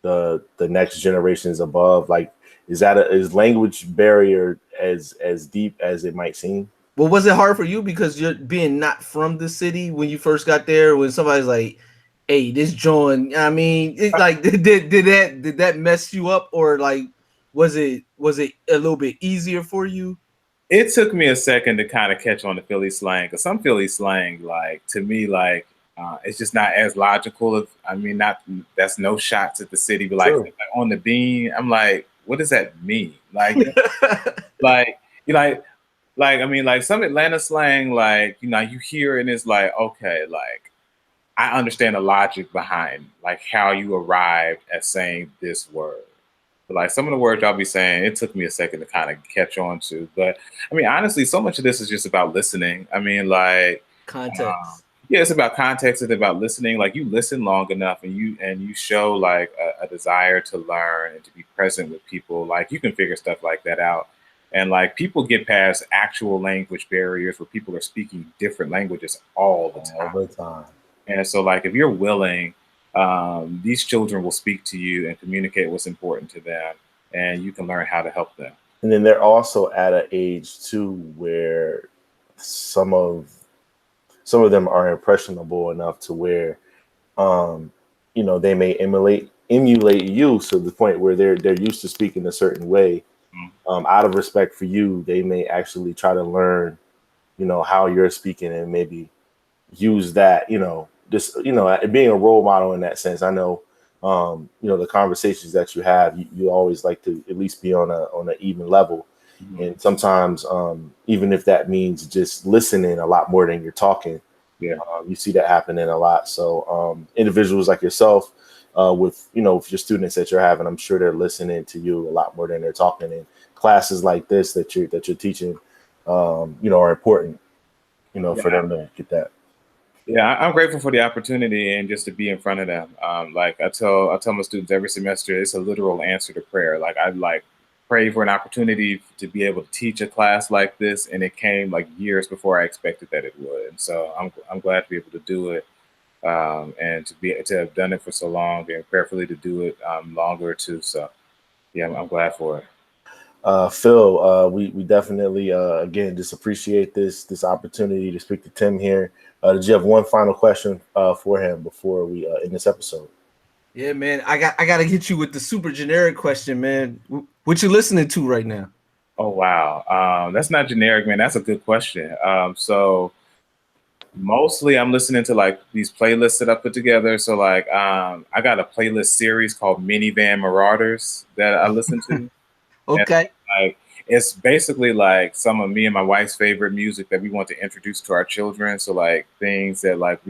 the next generations above? Like is language barrier as deep as it might seem? Well, was it hard for you because you're being not from the city when you first got there? When somebody's like, "Hey, this joint," I mean, it, like, did that mess you up, or like, was it a little bit easier for you? It took me a second to kind of catch on the Philly slang, because some Philly slang, like to me, like it's just not as logical. That's no shots at the city, but like on the bean, I'm like, what does that mean? Like, like you know. Like, I mean, like some Atlanta slang, like, you hear it and it's like, okay, like, I understand the logic behind like how you arrived at saying this word. But like some of the words y'all be saying, it took me a second to kind of catch on to. But I mean, honestly, so much of this is just about listening. I mean, like context. Yeah, it's about context. It's about listening. Like you listen long enough and you show like a desire to learn and to be present with people. Like you can figure stuff like that out. And like people get past actual language barriers where people are speaking different languages all the time. And so like if you're willing, these children will speak to you and communicate what's important to them, and you can learn how to help them. And then they're also at an age too where some of them are impressionable enough to where they may emulate you to the point where they're used to speaking a certain way. Out of respect for you, they may actually try to learn, how you're speaking and maybe use that, being a role model in that sense. I know, the conversations that you have, you always like to at least be on an even level. Mm-hmm. And sometimes, even if that means just listening a lot more than you're talking, you see that happening a lot. So individuals like yourself, with your students that you're having, I'm sure they're listening to you a lot more than they're talking. And classes like this that you're teaching, are important, for them to get that. Yeah, I'm grateful for the opportunity and just to be in front of them. Like I tell my students every semester, it's a literal answer to prayer. Like I pray for an opportunity to be able to teach a class like this, and it came like years before I expected that it would. And so I'm glad to be able to do it. And to have done it for so long, and prayerfully to do it longer too. So yeah, I'm glad for it. Phil, we definitely again just appreciate this opportunity to speak to Tim here. Did you have one final question for him before we end this episode? Yeah, man, I got to hit you with the super generic question, man. What you listening to right now? Oh wow, that's not generic, man. That's a good question. So mostly I'm listening to like these playlists that I put together. So like I got a playlist series called Minivan Marauders that I listen to. Okay. And, like it's basically like some of me and my wife's favorite music that we want to introduce to our children. So like things that like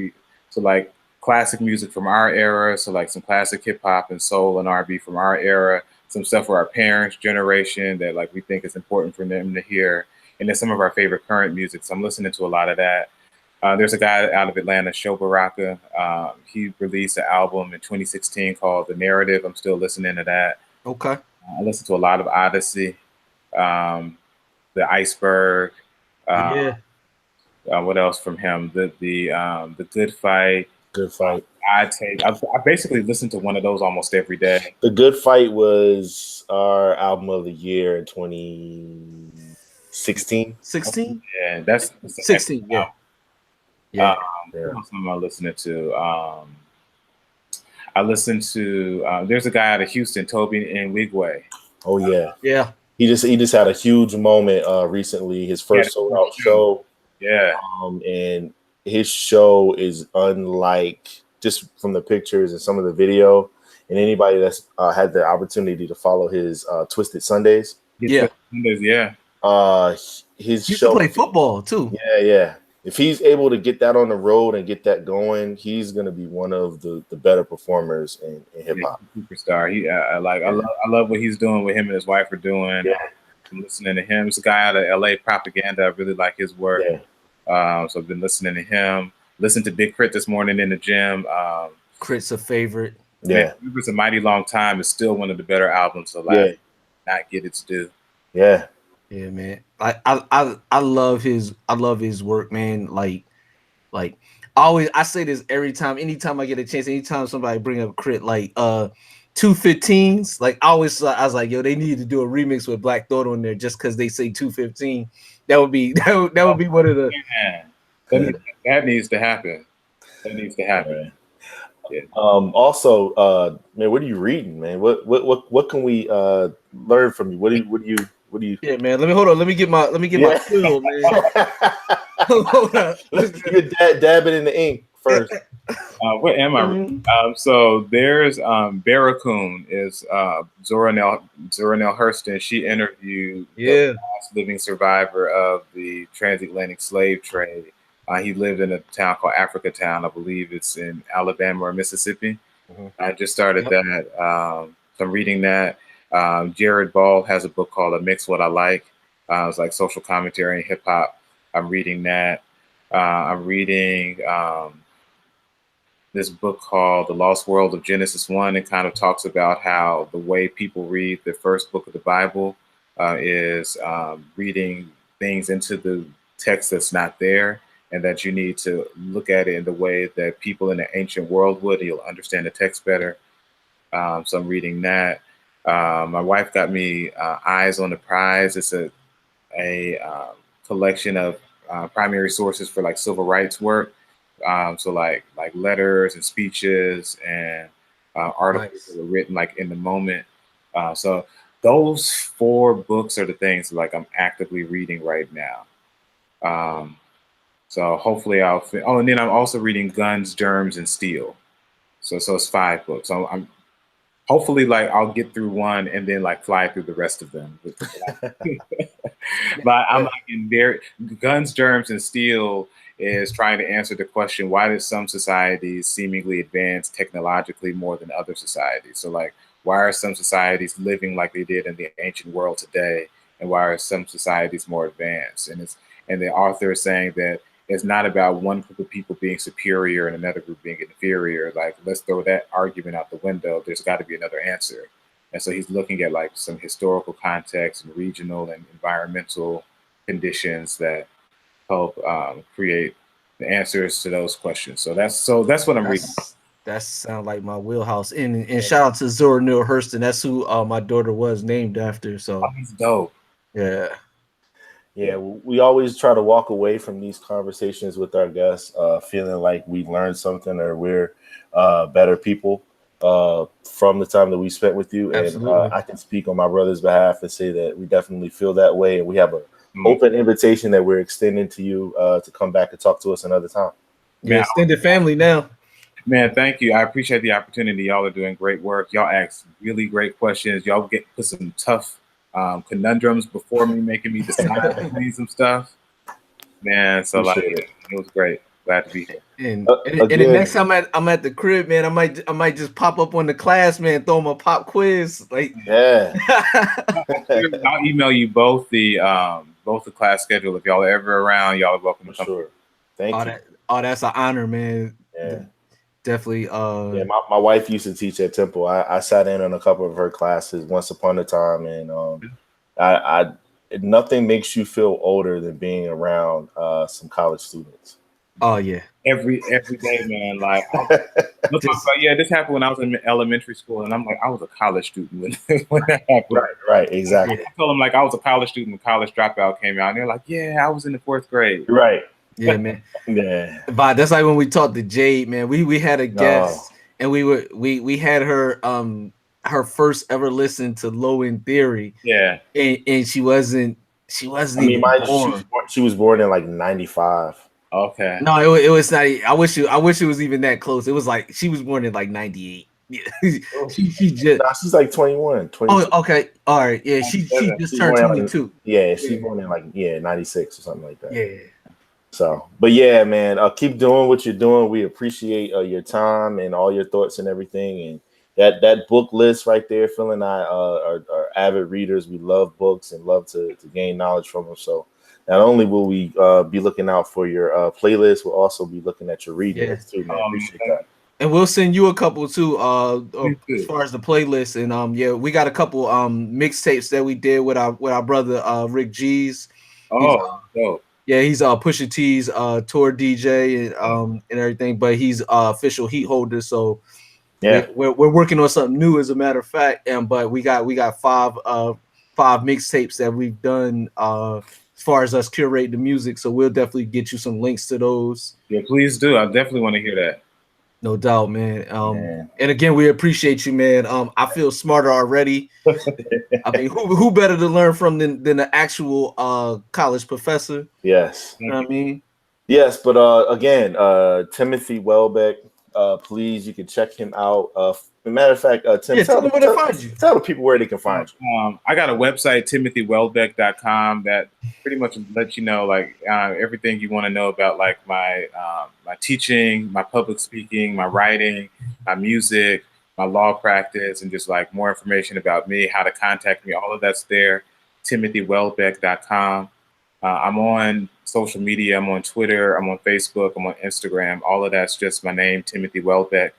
classic music from our era. So like some classic hip hop and soul and R&B from our era. Some stuff for our parents' generation that like we think is important for them to hear. And then some of our favorite current music. So I'm listening to a lot of that. There's a guy out of Atlanta, Sho Baraka. He released an album in 2016 called The Narrative. I'm still listening to that. Okay. I listen to a lot of Odyssey, The Iceberg. What else from him? The Good Fight. Good Fight. I basically listen to one of those almost every day. The Good Fight was our album of the year in 2016. 16? Yeah, that's 16. Yeah. What else am I listening to? I listen to there's a guy out of Houston, Toby Nwigwe. Oh yeah. Yeah. He just had a huge moment recently, his first sold out show. Yeah. And his show is unlike, just from the pictures and some of the video, and anybody that's had the opportunity to follow his Twisted Sundays. Yeah. His you show play football too. Yeah. if he's able to get that on the road and get that going, he's going to be one of the better performers in hip hop. Superstar. I love what he's doing, what him and his wife are doing. Yeah. I'm listening to him. He's a guy out of LA, Propaganda. I really like his work. Yeah. So I've been listening to him. Listened to Big Crit this morning in the gym. Crit's a favorite. Yeah. It's a mighty long time. It's still one of the better albums. So not get its due. Yeah. Yeah, man. I love his work, man. Like I say this anytime I get a chance, anytime somebody bring up Crit, like 215s, like I was like, yo, they need to do a remix with Black Thought on there just because they say 215. That would be one of the that needs to happen. That needs to happen. Right. Yeah. Also, man, what are you reading, man? What can we learn from you? What do you? Yeah, man. Let me get my quill, man. Hold on. You're dabbing in the ink first. Where am I? Mm-hmm. So there's Barracoon is Zoranelle Hurston. She interviewed the last living survivor of the transatlantic slave trade. He lived in a town called Africatown. I believe it's in Alabama or Mississippi. Mm-hmm. I just started that. So I'm reading that. Jared Ball has a book called A Mix What I Like. It's like social commentary and hip hop. I'm reading that. I'm reading this book called The Lost World of Genesis 1. It kind of talks about how the way people read the first book of the Bible is reading things into the text that's not there, and that you need to look at it in the way that people in the ancient world would, and you'll understand the text better. So I'm reading that. My wife got me Eyes on the Prize. It's a collection of primary sources for like civil rights work. So like letters and speeches and articles that were written like in the moment. So those 4 books are the things like I'm actively reading right now. So hopefully and then I'm also reading Guns, Germs, and Steel. So it's 5 books. So I'm hopefully like I'll get through one and then like fly through the rest of them. But I'm like in there. Guns, Germs, and Steel is trying to answer the question, why did some societies seemingly advance technologically more than other societies? So like, why are some societies living like they did in the ancient world today? And why are some societies more advanced? And the author is saying that it's not about one group of people being superior and another group being inferior. Like, let's throw that argument out the window. There's got to be another answer. And so he's looking at like some historical context and regional and environmental conditions that help create the answers to those questions. So that's what I'm reading. That sounds like my wheelhouse. And shout out to Zoranelle Hurston. That's who my daughter was named after. So he's dope. Yeah. Yeah, we always try to walk away from these conversations with our guests feeling like we learned something or we're better people from the time that we spent with you. Absolutely. And I can speak on my brother's behalf and say that we definitely feel that way. And we have an open invitation that we're extending to you to come back and talk to us another time. Yeah, extended family now. Man, thank you. I appreciate the opportunity. Y'all are doing great work. Y'all ask really great questions. Y'all put some tough conundrums before me, making me decide between some stuff. Man, so like it was great. Glad to be here. And the next time I'm at the crib, man, I might just pop up on the class, man, throw them a pop quiz. Like I'll email you both the class schedule. If y'all are ever around, y'all are welcome to come. Sure. Thank you. That's an honor, man. Yeah. Definitely. Yeah, my wife used to teach at Temple. I sat in on a couple of her classes once upon a time, and nothing makes you feel older than being around some college students. Oh yeah, every day, man. Like, this happened when I was in elementary school, and I'm like, I was a college student when that happened. Right, exactly. I told them like I was a college student when College Dropout came out, and they're like, yeah, I was in the 4th grade. Right. Yeah, man. Yeah. But that's like when we talked to Jade, man. We had a guest, and we had her her first ever listen to Low End Theory. Yeah. And she wasn't even born. She was born in like 95. Okay. No, it was not. I wish it was even that close. It was like she was born in like 98. Yeah. She's like 21. Oh, okay. All right. Yeah, she just turned 22. Yeah, she's born in like 96 or something like that. Yeah. So, but yeah, man, keep doing what you're doing. We appreciate your time and all your thoughts and everything. And that book list right there, Phil and I are avid readers. We love books and love to gain knowledge from them. So not only will we be looking out for your playlist, we'll also be looking at your reading list too, man. Appreciate that. And we'll send you a couple too, as far as the playlist. And yeah, we got a couple mixtapes that we did with our brother Rick G's. Dope. Yeah, he's Pusha T's tour DJ and everything, but he's official Heatholderz. So yeah, we're working on something new, as a matter of fact. But we got five mixtapes that we've done as far as us curating the music. So we'll definitely get you some links to those. Yeah, please do. I definitely want to hear that. No doubt, man. And again, we appreciate you, man. I feel smarter already. I mean, who better to learn from than the actual college professor? Yes. You know what I mean? Yes, but again, Timothy Welbeck, please, you can check him out. As a matter of fact, Tim, tell them where to find you. Tell the people where they can find you. I got a website, timothywelbeck.com, that pretty much lets you know like everything you want to know about like my teaching, my public speaking, my writing, my music, my law practice, and just like more information about me, how to contact me. All of that's there, timothywelbeck.com. I'm on social media. I'm on Twitter. I'm on Facebook. I'm on Instagram. All of that's just my name, Timothy Welbeck.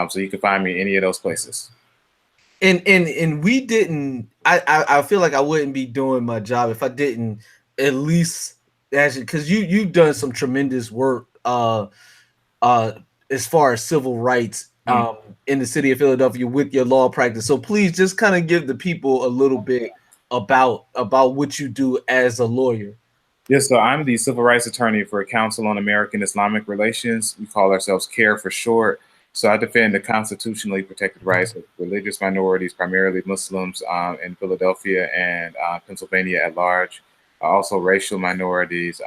So you can find me any of those places. And we didn't. I feel like I wouldn't be doing my job if I didn't at least actually, because you've done some tremendous work as far as civil rights in the city of Philadelphia with your law practice. So please just kind of give the people a little bit about what you do as a lawyer. Yes, so I'm the civil rights attorney for Council on American Islamic Relations. We call ourselves CARE for short. So I defend the constitutionally protected rights of religious minorities, primarily Muslims in Philadelphia and Pennsylvania at large. Also racial minorities.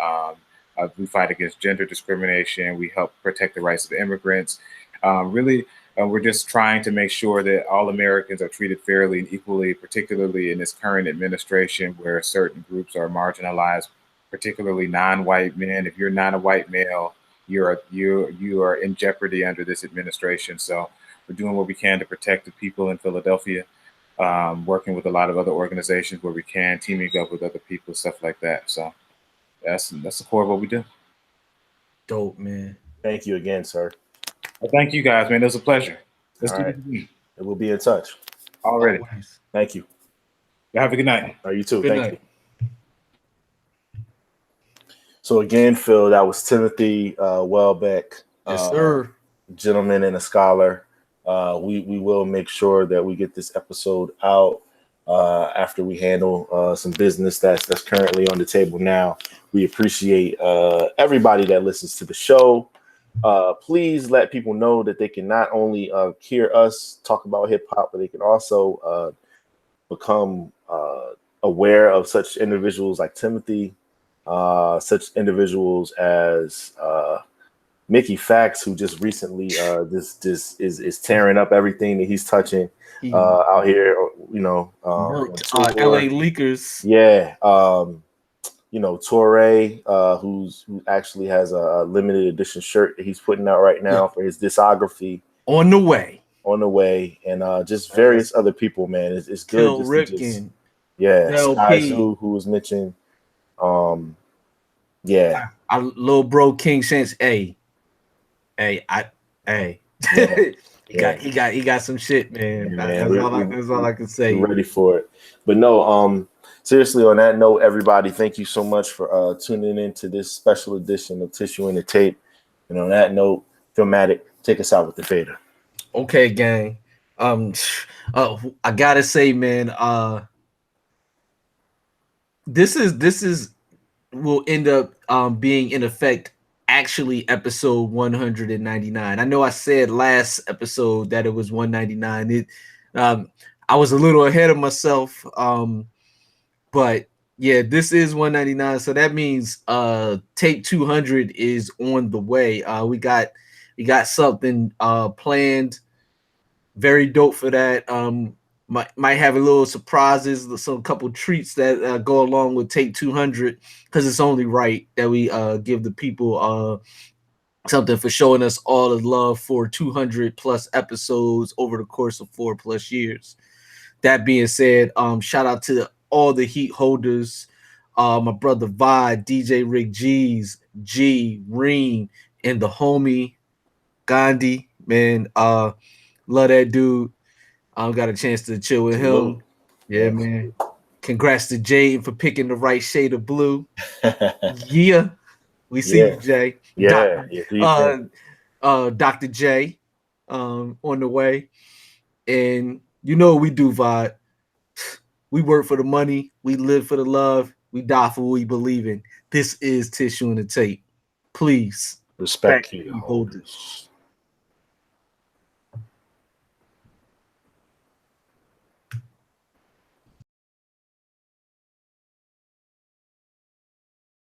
We fight against gender discrimination. We help protect the rights of immigrants. We're just trying to make sure that all Americans are treated fairly and equally, particularly in this current administration where certain groups are marginalized, particularly non-white men. If you're not a white male, you are in jeopardy under this administration. So we're doing what we can to protect the people in Philadelphia, working with a lot of other organizations where we can, teaming up with other people, stuff like that. So that's the core of what we do. Dope, man. Thank you again, sir. Well, thank you guys, man. It was a pleasure. All right. We'll be in touch. Already. Always. Thank you. Have a good night. You too. Good Thank night. you. So again, Phil, that was Timothy Welbeck, Yes, sir. Gentleman and a scholar. We will make sure that we get this episode out after we handle some business that's currently on the table now. We appreciate everybody that listens to the show. Please let people know that they can not only hear us talk about hip hop, but they can also become aware of such individuals like Timothy. Such individuals as Mickey Fax, who just recently this is tearing up everything that he's touching out here. LA Leakers. Yeah, Torre, who actually has a limited edition shirt that he's putting out right now for his discography. On the way, and just various other people. Man, it's good. Ripken. Sky Zoo, who was mentioned. Our little bro King Shanks. He got some shit, man. That's all I can say. We're ready for it. But no, seriously, on that note, everybody, thank you so much for tuning in to this special edition of Tissue and the Tape. And on that note, Philmatic, take us out with the fader. Okay, gang. I gotta say, man, this is will end up being in effect actually episode 199. I know I said last episode that it was 199. I was a little ahead of myself, but yeah, this is 199. So that means tape 200 is on the way. We got something planned, very dope for that. might have a little surprises, some couple treats that go along with Tape 200, because it's only right that we give the people something for showing us all the love for 200 plus episodes over the course of 4+ years. That being said, shout out to all the Heatholderz, my brother Vi, DJ Rick G's, G, Reen, and the homie Gandhi, man. Love that dude. Got a chance to chill with him. Yeah, man. Congrats to Jay for picking the right shade of blue. Yeah. We see you, Jay. Yeah. Dr. J on the way. And you know what we do, Vod. We work for the money. We live for the love. We die for what we believe in. This is Tissue and the Tape. Please. Respect you.